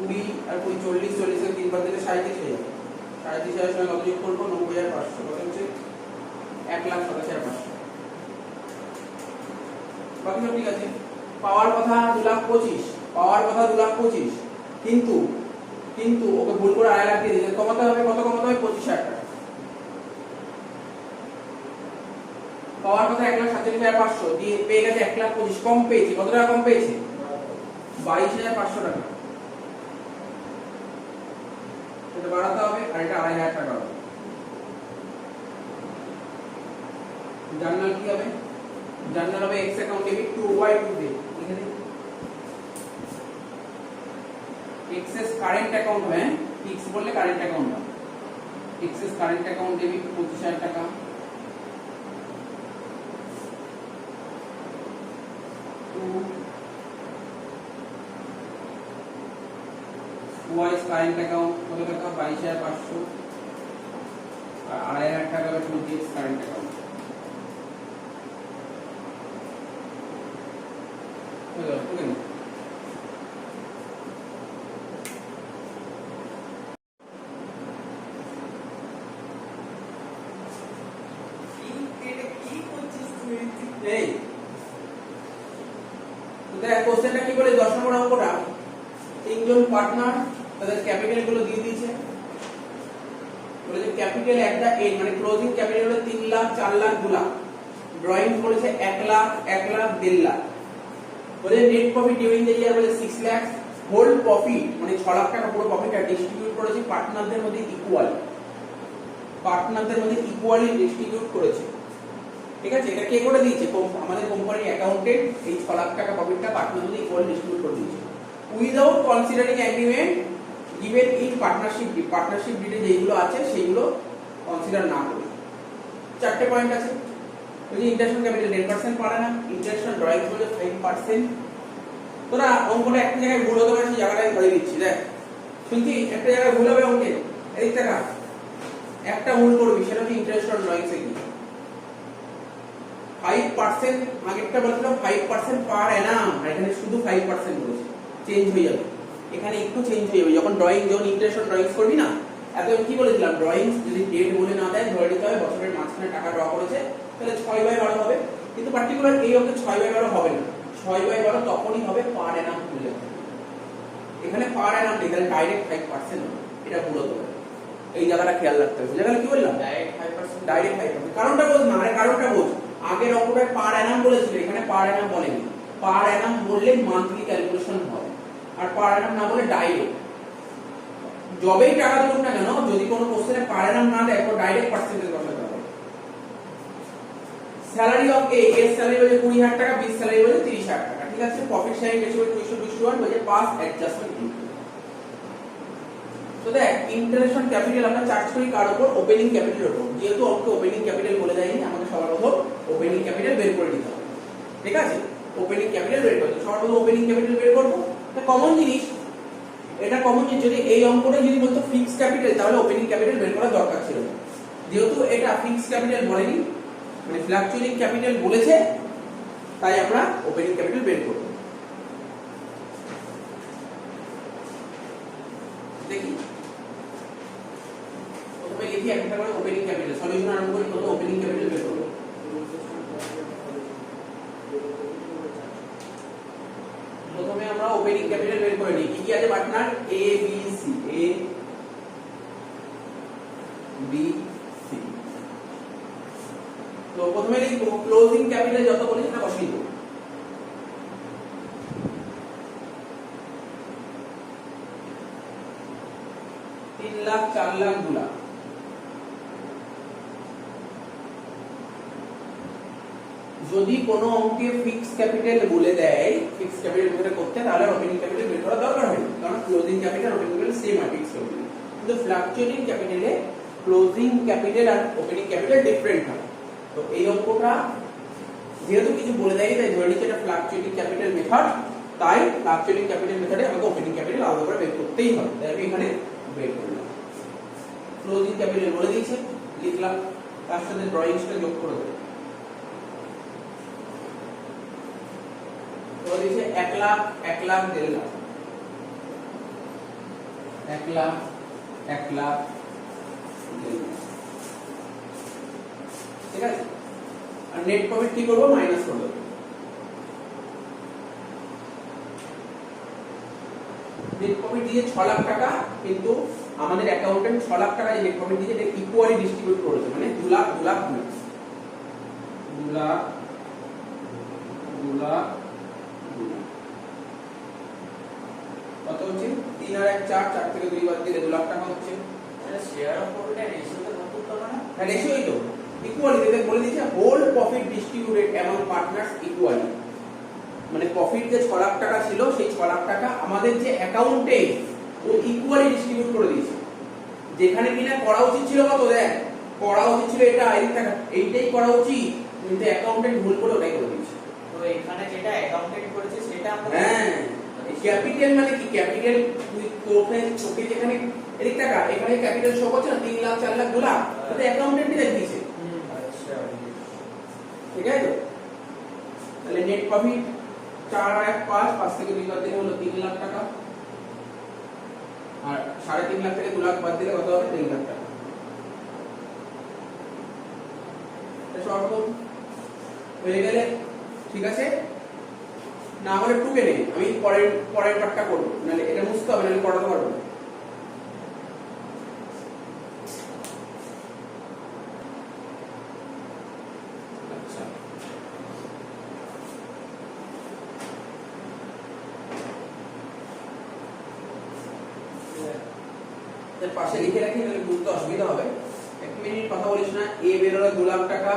Speaker 1: 20 আর 40, 40 থেকে 3 বাদ দিলে 37,000। 37,000 সঙ্গে কত যোগ করবো? 90,500 কত হচ্ছে? 1,87,500। বাকি সব ঠিক আছে। পাওয়ার কথা 2,25,000, পাওয়ার কথা 2,25,000, কিন্তু ওকে ভুল করে 2.5 লাখ দিয়ে দিয়েছে। কমাতে হবে, কত কমাতে হবে? 25,000 টাকা। পাওয়ার কথা 1,47,500 দিয়ে পেয়ে গেছে 1,25,000, কম পেয়েছে। কত টাকা কম পেয়েছে? 22,500 টাকা। এটা বাড়াতে হবে, আর এটা 2,500 টাকা হবে। জার্নাল কি হবে? জার্নাল হবে x account debit to y to z। এখানে এক্সেস কারেন্ট অ্যাকাউন্ট হবে, ফিক্স বললে কারেন্ট অ্যাকাউন্ট হবে। এক্সেস কারেন্ট অ্যাকাউন্ট ডেবিট 25,000 টাকা, টু y কারেন্ট অ্যাকাউন্ট কত টাকা? 22,500, আর 2,500 টাকা হবে to z current account. Okay. এই দেখ কোশ্চেনটা কি বলে? 10 নম্বর অঙ্কটা, তিনজন পার্টনার তাদের ক্যাপিটাল গুলো দিয়ে দিয়েছে। বলেছে ক্যাপিটাল এট দা এন্ড, মানে ক্লোজিং ক্যাপিটাল হলো 3 লাখ, 4 লাখ, 2 লাখ। ড্রয়িং বলেছে 1 লাখ, 1 লাখ, 1.5 লাখ। বলে net profit during the year বলে 6 লাখ। হোল প্রফিট মানে 6 লাখ টাকা পুরো প্রফিটটা ডিস্ট্রিবিউট করেছে পার্টনারদের মধ্যে ইকুয়ালি, পার্টনারদের মধ্যে ইকুয়ালি ডিস্ট্রিবিউট করেছে। ঠিক আছে, এটা কে করে দিয়েছে? আমাদের কোম্পানির অ্যাকাউন্টেন্ট এই 6 লাখ টাকা প্রফিটটা পার্টনারদের মধ্যে ইকুয়ালি ডিস্ট্রিবিউট করে দিয়েছে without considering agreement given in partnership deed. Partnership ডিডে যেগুলো আছে সেগুলো কনসিডার না করে। 4টে পয়েন্ট আছে। ওই যে ইন্টারেস্ট ক্যাপিটাল 10% পারে না, ইন্টারেস্ট ড্রয়িং বলে 5%। তোরা অঙ্কটা একটা জায়গায় ভুল হতে পারে, সেই জায়গাটাই ধরে দিচ্ছি। দেখ শুনছি একটা জায়গায় ভুল হবে অঙ্কে, এদিক থেকে একটা ভুল করবি, সেটা হচ্ছে ইন্টারেস্ট অন ড্রয়িং এ কি 5%, আগেরটা বলেছিলাম 5% পার অ্যানাম, আর এখানে শুধু 5% বলেছে। চেঞ্জ হয়ে যাবে, এখানে একটু চেঞ্জ হয়ে যাবে। যখন ড্রয়িং, যখন ইন্টারেস্ট অন ড্রয়িংস করবি না, এতদিন কি বলেছিলাম? ড্রয়িংস যদি ডেট বলে না দেয়, ধরে নিতে হবে বছরের মাঝখানে টাকা ড্র করেছে, তাহলে 6/12 হবে। কিন্তু পার্টিকুলার এই অঙ্কে 6/12 হবে না। 6/12 তখনই হবে পার অ্যানাম খুলে। এখানে পার অ্যানাম নেই, তাহলে ডাইরেক্ট 5% হবে। এটা ভুল হতে পারে, এই জায়গাটা খেয়াল রাখতে হবে। বুঝে গেল কি বললাম?
Speaker 2: Direct 5%,
Speaker 1: direct 5%। কারণটা বোঝ না, আরে কারণটা বোঝ। আগের অঙ্কটায় পার অ্যানাম বলেছিল, এখানে পার অ্যানাম বলেনি। পার অ্যানাম বললে মান্থলি ক্যালকুলেশন হবে, আর পার অ্যানাম না বলে ডাইরেক্ট। যবেই টাকা দেবো না কেন, যদি কোনো কোশ্চেনে পার অ্যানাম না দেয়, তো ডাইরেক্ট পার্সেন্টেজ বসাতে হবে। স্যালারি অফ এ, এর স্যালারি বলে 20,000 টাকা, বি স্যালারি বলে 30,000 টাকা। ঠিক আছে, প্রফিট শেয়ারিং রেশিও 2:1 বলে পাস অ্যাডজাস্টমেন্ট ইনটু। তো দেখ ইন্টারেস্ট অন ক্যাপিটাল আমরা চার্জ করি কার উপর? ওপেনিং ক্যাপিটালের উপর। যেহেতু অঙ্কে ওপেনিং ক্যাপিটাল বলে দেয়নি, আমাকে সবার প্রথম ওপেনিং ক্যাপিটাল বের করে দিতে হবে। ঠিক আছে, ওপেনিং ক্যাপিটাল বের করতে সবার প্রথম ওপেনিং ক্যাপিটাল বের করব। এটা কমন জিনিস, এটা কমন জিনিস। যদি এই অঙ্কটা যদি বলতো ফিক্স ক্যাপিটাল, তাহলে ওপেনিং ক্যাপিটাল বের করার দরকার ছিল না। যেহেতু এটা ফিক্স ক্যাপিটাল বলেনি, মানে ফ্ল্যাকচুয়েটিং ক্যাপিটাল বলেছে, তাই আমরা ওপেনিং ক্যাপিটাল বের করব। দেখি প্রথমে লিখি একটা করে ওপেনিং ক্যাপিটাল। সলিউশন আরম্ভ করি, প্রথমে ওপেনিং ক্যাপিটাল বের করব। প্রথমে ওপেনিং ক্যাপিটাল বের করে নিই। কি কি আছে partner? A B C, A B C. তো প্রথমে লিখবো ক্লোজিং ক্যাপিটাল যত বলি সেটা বসিয়ে দেবো। তিন লাখ, 4 লাখ, 2 লাখ। যদি কোনো অঙ্কে ফিক্স ক্যাপিটাল বলে দেয়, ফিক্স ক্যাপিটাল বের করতে, তাহলে ওপেনিং ক্যাপিটাল বের করা দরকার হয় না, কারণ closing capital opening capital same হয় ফিক্স ক্যাপিটাল। কিন্তু ফ্লাকচুয়েটিং ক্যাপিটালে ক্লোজিং ক্যাপিটাল আর ওপেনিং ক্যাপিটাল ডিফারেন্ট হয়। তো এই অঙ্কটা যেহেতু কিছু বলে দেয়, তাই ধরে নিচ্ছি এটা ফ্লাকচুয়েটিং ক্যাপিটাল মেথড, তাই ফ্লাকচুয়েটিং ক্যাপিটাল মেথডে আমাকে ওপেনিং ক্যাপিটাল আলাদা করে বের করতেই হবে, তাই আমি এখানে বের করলাম। ক্লোজিং ক্যাপিটাল বলে দিয়েছে, লিখলাম, তার সাথে ড্রয়িংসটা যোগ করে দেব। বলে দিয়েছে 1 লাখ, 1 লাখ, 1.5 লাখ, 1 লাখ, 1 লাখ, 1.5 লাখ। ঠিক আছে? আর নেট প্রফিট কি করব? মাইনাস করে দেব। নেট প্রফিট দিয়ে 6 লাখ টাকা, কিন্তু আমাদের অ্যাকাউন্টেন্ট 6 লাখ টাকা যে নেট প্রফিট দিয়ে এটা ইকুয়ালি ডিস্ট্রিবিউট করেছে, মানে 2 লাখ, 2 লাখ, 2 লাখ, 2 লাখ, 2 লাখ, 2 লাখ। কত হচ্ছে? 3 আর 1 4, 4 থেকে 2 বাদ দিলে 2 লাখ টাকা হচ্ছে।
Speaker 2: তাহলে শেয়ার অফ প্রফিটের রেশিওটা কত করতে না?
Speaker 1: হ্যাঁ, রেশিওই তো ইকুয়ালি দিতে বলে দিয়েছে, whole profit distributed among partners equally. মানে প্রফিট যে 6 লাখ টাকা ছিল, সেই 6 লাখ টাকা আমাদের যে অ্যাকাউন্টে ও ইকুয়ালি ডিস্ট্রিবিউট করে দিয়েছে। যেখানে কিনা করা উচিত ছিল কত, দেখ করা উচিত ছিল এটা, এইটাই করা উচিত, কিন্তু অ্যাকাউন্টেন্ট ভুল করে ওটাই করে দিয়েছে।
Speaker 2: তো এখানে যেটা অ্যাকাউন্টেন্ট করেছে সেটা আমরা
Speaker 1: হ্যাঁ, ক্যাপিটাল মানে কি? ক্যাপিটাল তুই তোকে যেখানে এদিক টাকা, এখানে ক্যাপিটাল শো করছে না, 3 লাখ, 4 লাখ, 2 লাখ, এটা অ্যাকাউন্টেন্টই দেখিয়েছে।
Speaker 2: আচ্ছা,
Speaker 1: ঠিক আছে তো? তাহলে নেট প্রফিট 4 আর 1 5, 5 থেকে 2 বাদ দিলে হলো 3 লাখ টাকা, আর 3.5 লাখ থেকে 2 লাখ বাদ দিলে কত হবে? 3 লাখ টাকা। এটা শর্ট হয়ে গেলে ঠিক আছে, না হলে টুকে নেই, আমি পরের পার্টটা করবো, নাহলে এটা মুছতে হবে, নাহলে পড়াতে পারবো না। আচ্ছা, এর পাশে লিখে রাখি, তাহলে বুঝতে অসুবিধা হবে। 1 মিনিট কথা বলিস না। এ বেরোলো 2 লাখ টাকা,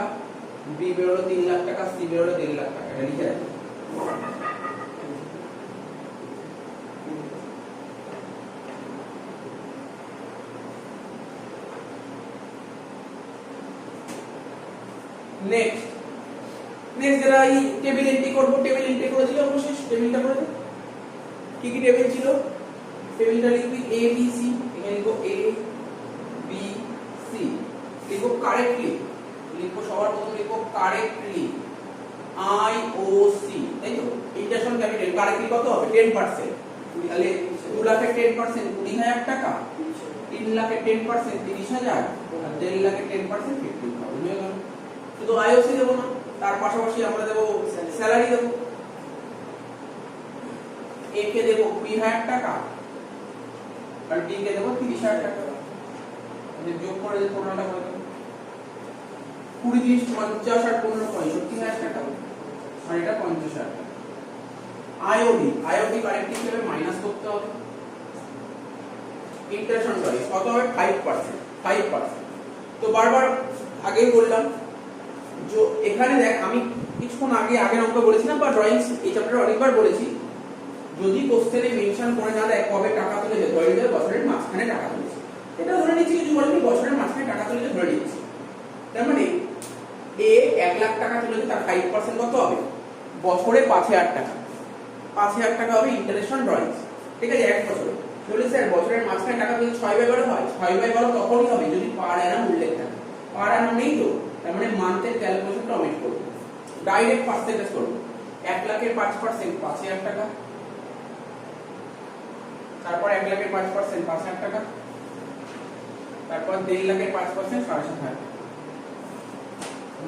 Speaker 1: বি বেরোলো 3 লাখ টাকা, সি বেরোলো 1.5 লাখ টাকা, এটা লিখে রাখি। নেক্সট যারা এই টেবিল এন্ট্রি করব, টেবিল এন্ট্রি করে দিলে অবশ্যই টেবিলটা করে দে। কি কি টেবিল ছিল? টেবিলটা লিখবি এ বি সি, এখানে লিখো এ বি সি, লিখো কারেক্টলি, লিখো সবার প্রথমে লিখো কারেক্টলি আই ও সি, তাই তো? ইন্টারন্যাশনাল ক্যাপিটাল কারেক্টলি কত হবে? 10%। তাহলে 2 লাখের 10% 20,000 টাকা, 3 লাখের 10% 30,000, আর 1.5 লাখের 10% 15,000 হয়ে গেল। শুধু আইওসি দেবো না, তার পাশাপাশি আমরা দেবো স্যালারি দেবো। এ কে দেবো 20,000 টাকা, আর ডি কে দেবো 30,000 টাকা। যোগ করে যে টোটালটা করে দেবো 20, 30, 50 আর 15, 65,000 টাকা, আর এটা 50,000 টাকা। আইওডি কারেক্ট হিসেবে মাইনাস করতে হবে। ইন্টারেস্ট প্রাইস কত হবে? 5%। তো বারবার আগেই বললাম, এখানে দেখ, আমি কিছুক্ষণ আগের অঙ্ক বলেছিলাম, বা ড্রয়িংস এই চ্যাপ্টারে অনেকবার বলেছি, যদি কোশ্চেনে মেনশন করে না দেয় কবে টাকা তুলেছে, ধরে নিতে বছরের মাঝখানে টাকা তুলেছে, এটা ধরে নিচ্ছি, কিছু বলেনি, বছরের মাঝখানে টাকা তুলেছে ধরে নিচ্ছি। তার মানে এ 1 লাখ টাকা তুলেছে, তার 5% কত হবে? বছরে 5,000 টাকা। 5,000 টাকা হবে ইন্টারেস্ট অন ড্রয়িংস। ঠিক আছে, 1 বছরে। বলে স্যার বছরের মাঝখানে টাকা তুলে 6/12 হয়। 6/12 তখনই হবে যদি পার অ্যানাম উল্লেখ থাকে। পার অ্যানাম নেই তো, তার মানে মান্থের ক্যালকুলেশনটা অমিট করব, ডাইরেক্ট পার্সেন্টেজ করব। 1 লাখের 5% 5,000 টাকা, তারপর 1 লাখের 5% 5,000 টাকা, তারপর 1.5 লাখের 5% 7,500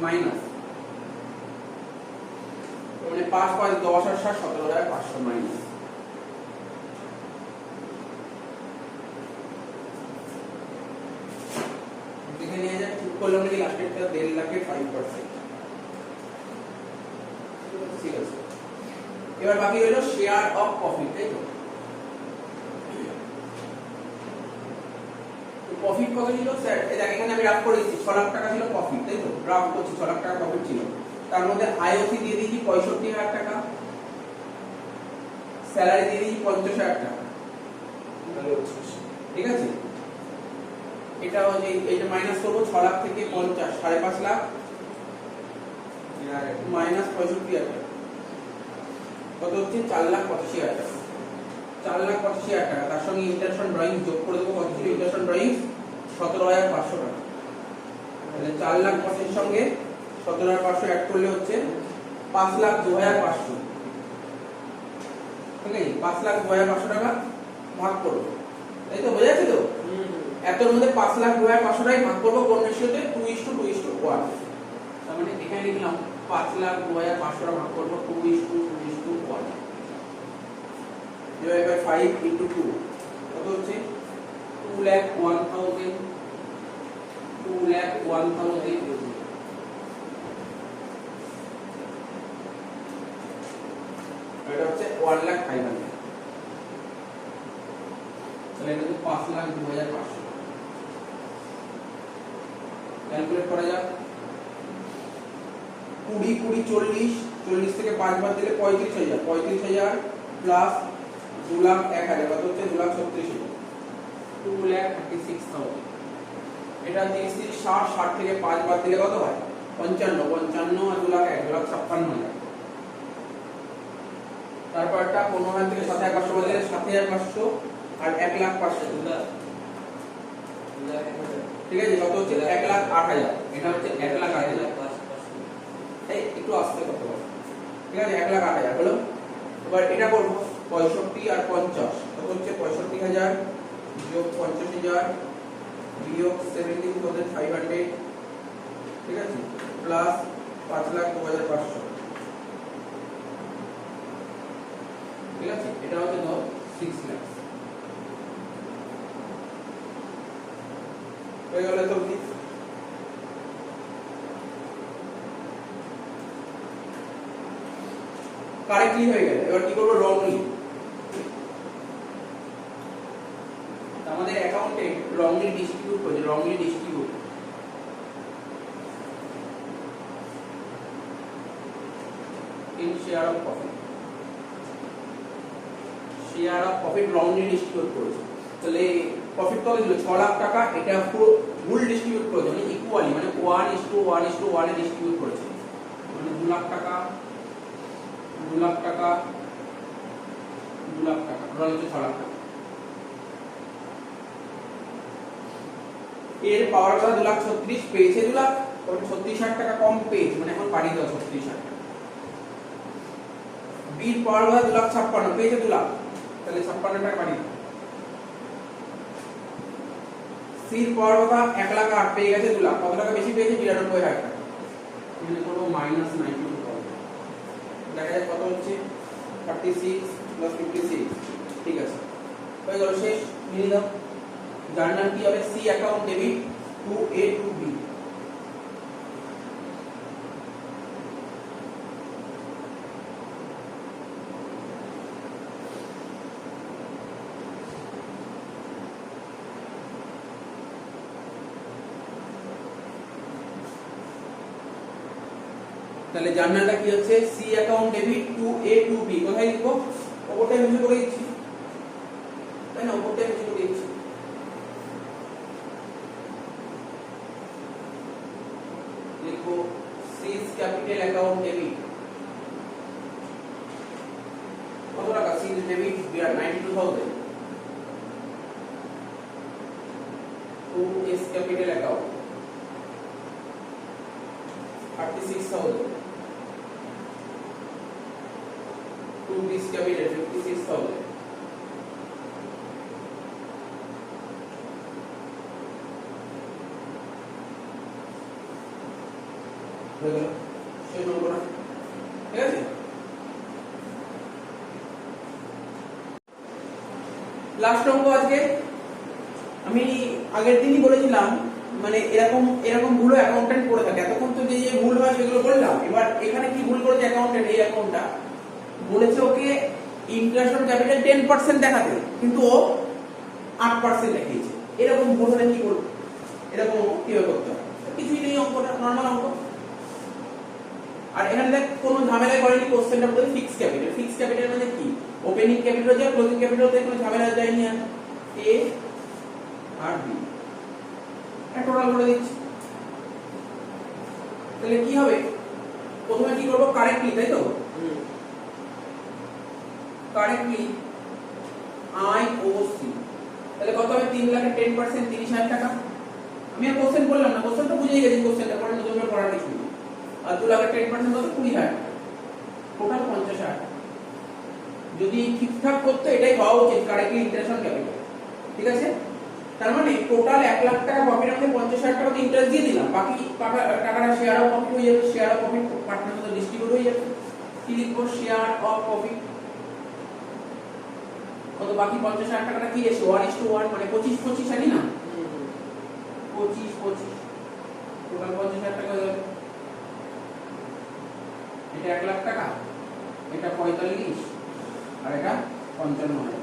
Speaker 1: মাইনাস, মানে 5, 5, 10 আর 7, 17,500 মাইনাস। করলাম নাকি লাস্টেরটা 1.5 লাখের 5%। ঠিক আছে, এবার বাকি হলো শেয়ার অফ প্রফিট, তাই তো? প্রফিট কত ছিল স্যার? এই দেখ এখানে আমি রাফ করে দিচ্ছি, 6 লাখ টাকা ছিল প্রফিট, তাই তো? রাফ করছি 6 লাখ টাকা প্রফিট ছিল, তার মধ্যে আইওসি দিয়ে দিয়েছি 65,000 টাকা, স্যালারি দিয়ে দিয়েছি 50,000 টাকা। ঠিক আছে, এটা হচ্ছে এইটা মাইনাস করবো 6 লাখ থেকে 50, 5.5 লাখ মাইনাস 65,000 টাকা, কত হচ্ছে? 4,85,000 টাকা। 4,85,000 টাকা, তার সঙ্গে ইন্টারশন ড্রয়িং যোগ করে দেবো। কত ছিল ইন্টারশন ড্রয়িং? 17,500 টাকা। তাহলে 4,50,000 এর সঙ্গে 17,500 অ্যাড করলে হচ্ছে 5,02,500। ঠিক আছে, 5,02,500 টাকা ভাগ করবো, তাই তো? বোঝা যাচ্ছে তো? এতর মধ্যে 5,02,500 টাকা ভাগ করবো কোন রেশিওতে? 2:1। তার মানে এখানে লিখলাম 5,02,500 টাকা ভাগ করবো 2:1। divided by 5 into 2 কত হচ্ছে? 2,01,000। এটা হচ্ছে 1,05,000। তাহলে এটা হচ্ছে 5,02,500। ক্যালকুলেট করা যাক। 20 20 40, 40 থেকে 5 বাদ দিলে 35,000, 35,000 প্লাস 2,01,000 কত হচ্ছে? 2,36,000, 2,36,000। এটা 30 30 60, 60 থেকে 5 বাদ দিলে কত হয়? 55, 55 আর 2,01,000, 2,56,000। তারপরটা 15,000 থেকে 7,500 বাদ দিলে 7,500 আর 1,05,000। ঠিক আছে, কত হচ্ছে? 1,08,000। এটা হচ্ছে 1,08,000। এই একটু আস্তে করতে হবে। ঠিক আছে, 1,08,000 হলো। এবার এটা করব 65 আর 50 কত হচ্ছে? 65,000 বিয়োগ 50,000 বিয়োগ 17,500। ঠিক আছে, প্লাস 5,02,500। ঠিক আছে, এটা হচ্ছে 6 লাখ হয়ে গেল। তো কারেক্টলি হয়ে গেল। এবার কি করবো? রংলি। আমাদের অ্যাকাউন্টে রংলি ডিস্ট্রিবিউট করছে, wrongly distribute. In share of profit, share of profit wrongly distribute করেছে। তাহলে প্রফিট কত ছিল? 6 লাখ টাকা। এটা পুরো ভুল ডিস্ট্রিবিউট করেছে, মানে ইকুয়ালি, মানে 1:1:1 এ ডিস্ট্রিবিউট করেছে। মানে 2 লাখ টাকা, 2 লাখ টাকা, 2 লাখ টাকা, টোটাল হচ্ছে 6 লাখ টাকা। এর পাওয়ার কত? 2,36,000 পেয়েছে। 2,36,000 টাকা কম পেয়েছে, মানে এখন বাড়িয়ে দাও 36,000 টাকা। বির পাওয়ার কত? 2,56,000 পেয়েছে 2 লাখ, তাহলে 56 টাকা বাড়িয়ে দাও। সির পাওয়ার কত? 1,08,000 পেয়ে গেছে 2 লাখ, কত টাকা বেশি পেয়েছে? 92,000 টাকা। এখানে করবো -92,000। দেখা যায় কত হচ্ছে? 36 + 56। ঠিক আছে, হয়ে গেল, শেষ। নিয়ে দাও। যার নাম কি হবে? C account debit to A to B. তাহলে জার্নালটা কি হচ্ছে? C account debit to A to B. কোথায় লিখবো? ওপরটা মুছে করে দিচ্ছি, তাই না? ওপরটা মুছে করে দিচ্ছি। লিখবো সিজ ক্যাপিটাল অ্যাকাউন্ট ডেবিট। কত টাকা? C's debit 92,000 to S capital account 36,000 to this capital 56,000। হয়ে গেল, সেই নম্বরটা। ঠিক আছে, লাস্ট অঙ্ক আজকে। আমি আগের দিনই বলেছিলাম মানে এরকম এরকম ভুলও অ্যাকাউন্টেন্ট করে থাকে। এতক্ষণ তো যে যে ভুল হয় সেগুলো বললাম, এবার এখানে কি ভুল করেছে অ্যাকাউন্টেন্ট, এই অ্যাকাউন্টটা বলেছে ওকে ইন্টারেস্ট অন ক্যাপিটাল 10% দেখাতে, কিন্তু ও 8% দেখিয়েছে। এরকম ভুল হলে কি করবে, এরকম কিভাবে করতে হয়? কিছুই নেই, অঙ্কটা নর্মাল অঙ্ক। আর এখানে দেখ কোনো ঝামেলা করেনি, কোশ্চেনটা বলে ফিক্স ক্যাপিটাল। ফিক্স ক্যাপিটাল মানে কি, ওপেনিং ক্যাপিটাল যা ক্লোজিং ক্যাপিটাল তে কোনো ঝামেলা যায়নি। আর এ আর বি এটা টোটাল করে দিচ্ছি। তাহলে কি হবে, প্রথমে কি করব, কারেক্টলি, তাই তো? কারেক্টলি আই ও সি, তাহলে কত হবে, 3 লাখের 10% 30,000 টাকা। আমি আর কোশ্চেন বললাম না, কোশ্চেনটা বুঝেই গেছি, কোশ্চেনটা পড়ে নতুন করে পড়ার কিছু নেই। আর 2 লাখের 10% কত, 20,000, টোটাল 50,000। যদি ঠিকঠাক করতে এটাই হওয়া উচিত, কারেক্টলি ইন্টারেস্ট অন ক্যাপিটাল, ঠিক আছে? তার মানে টোটাল 1 লাখ টাকা প্রফিট, আমাদের 50,000 টাকা ইন্টারেস্ট দিয়ে দিলাম, বাকি টাকাটা শেয়ার অফ প্রফিট হয়ে যাবে। শেয়ার অফ প্রফিট পার্টনারের সাথে ডিস্ট্রিবিউট হয়ে যাবে। কি লিখবো, শেয়ার অফ প্রফিট কত, বাকি 50,000 টাকাটা কি রেশিও, 1:1, মানে 25-25 জানি না, 25-25, টোটাল 50,000 টাকা হয়ে যাবে। এটা 1 লাখ টাকা, এটা 45, আর এটা 55,000।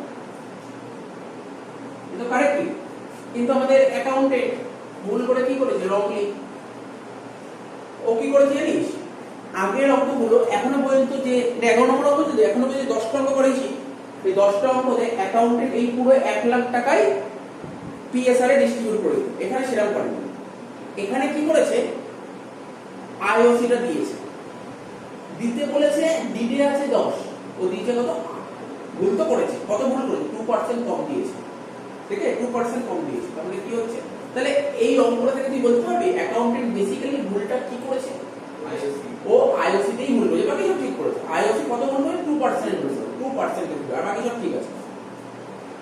Speaker 1: এটা কারেক্টলি, কিন্তু আমাদের অ্যাকাউন্টেন্ট ভুল করে কি করেছে, রংলি। ও কি করেছে জানিস, আগের অঙ্কগুলো এখনো পর্যন্ত যে 11 নম্বর অঙ্ক ছিল, এখনো পর্যন্ত 10টা অঙ্ক করেছি, এই 10টা অঙ্কতে অ্যাকাউন্টেন্ট এই পুরো 1 লাখ টাকায় পিএসআর এ ডিস্ট্রিবিউট করে দিল। এখানে সেরকম করেনি। এখানে কি করেছে, আইওসি টা দিয়েছে, দিতে বলেছে, ডিডি আছে 10, ও দিয়েছে কত, ভুল তো করেছে, কত ভুল করেছে, 2% কম দিয়েছে, ঠিক আছে? 2% কম দিয়েছে। তাহলে কি হচ্ছে, তাহলে এই অঙ্কটা থেকে তুই বলতে পারবি অ্যাকাউন্টেন্ট বেসিক্যালি ভুলটা কি করেছে, ও আইওসি তেই ভুল করেছে, বাকি সব ঠিক করেছে। আইওসি কত ভুল করেছে, 2% করেছে, 2% ভুল, আর বাকি সব ঠিক আছে,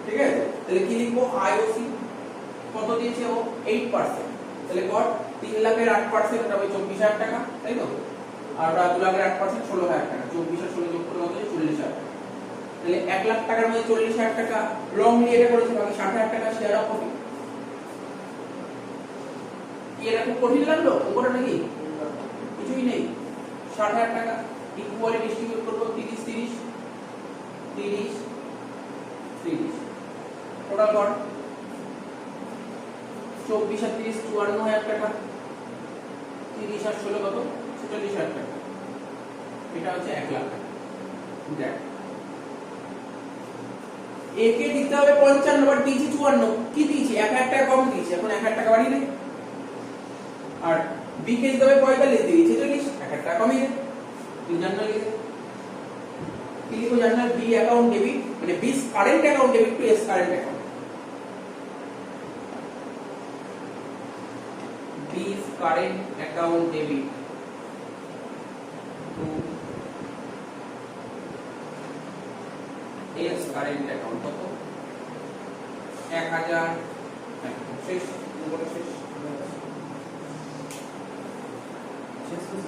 Speaker 1: ঠিক আছে? তাহলে কি লিখবো, আইওসি কত দিয়েছে ও, 8%। তাহলে কত, 3 লাখের 8%, ওটা হবে 24,000 টাকা, তাই তো? আর ওটা 2 লাখের 8% 16,000 টাকা, 24 আর 16 যোগ করে কত হয়, 40,000 টাকা। তাহলে 1 লাখ টাকার মধ্যে 40,000 টাকা রং নিয়ে এটা করেছে, বাকি 60,000 টাকা শেয়ার অফ প্রফিট। কি এটা খুব কঠিন লাগলো অঙ্কটা নাকি? কিছুই নেই। 60,000 টাকা ইকুয়ালি ডিস্ট্রিবিউট করব, 30-30 30-30, টোটাল কর 24 আর 30 54,000 টাকা, 30 আর 16 কত, 46,000 টাকা। এটা হচ্ছে 1 লাখ টাকা। দেখ, এ কে দিতে হবে 55, বাট দিয়েছি 54, কি দিয়েছি, 1,000 টাকা কম দিয়েছি, এখন 1,000 টাকা বাড়িয়ে দে। আর বি কে দিতে হবে 45, দিয়েছি 40, 1,000 টাকা কমিয়ে দে। তুই জার্নাল লিখে, কি লিখো, জার্নাল বি অ্যাকাউন্ট ডেবিট, মানে B current account debit to S current account, B current account debit to S current account, কত, 1,000। শেষ, শেষ শেষ।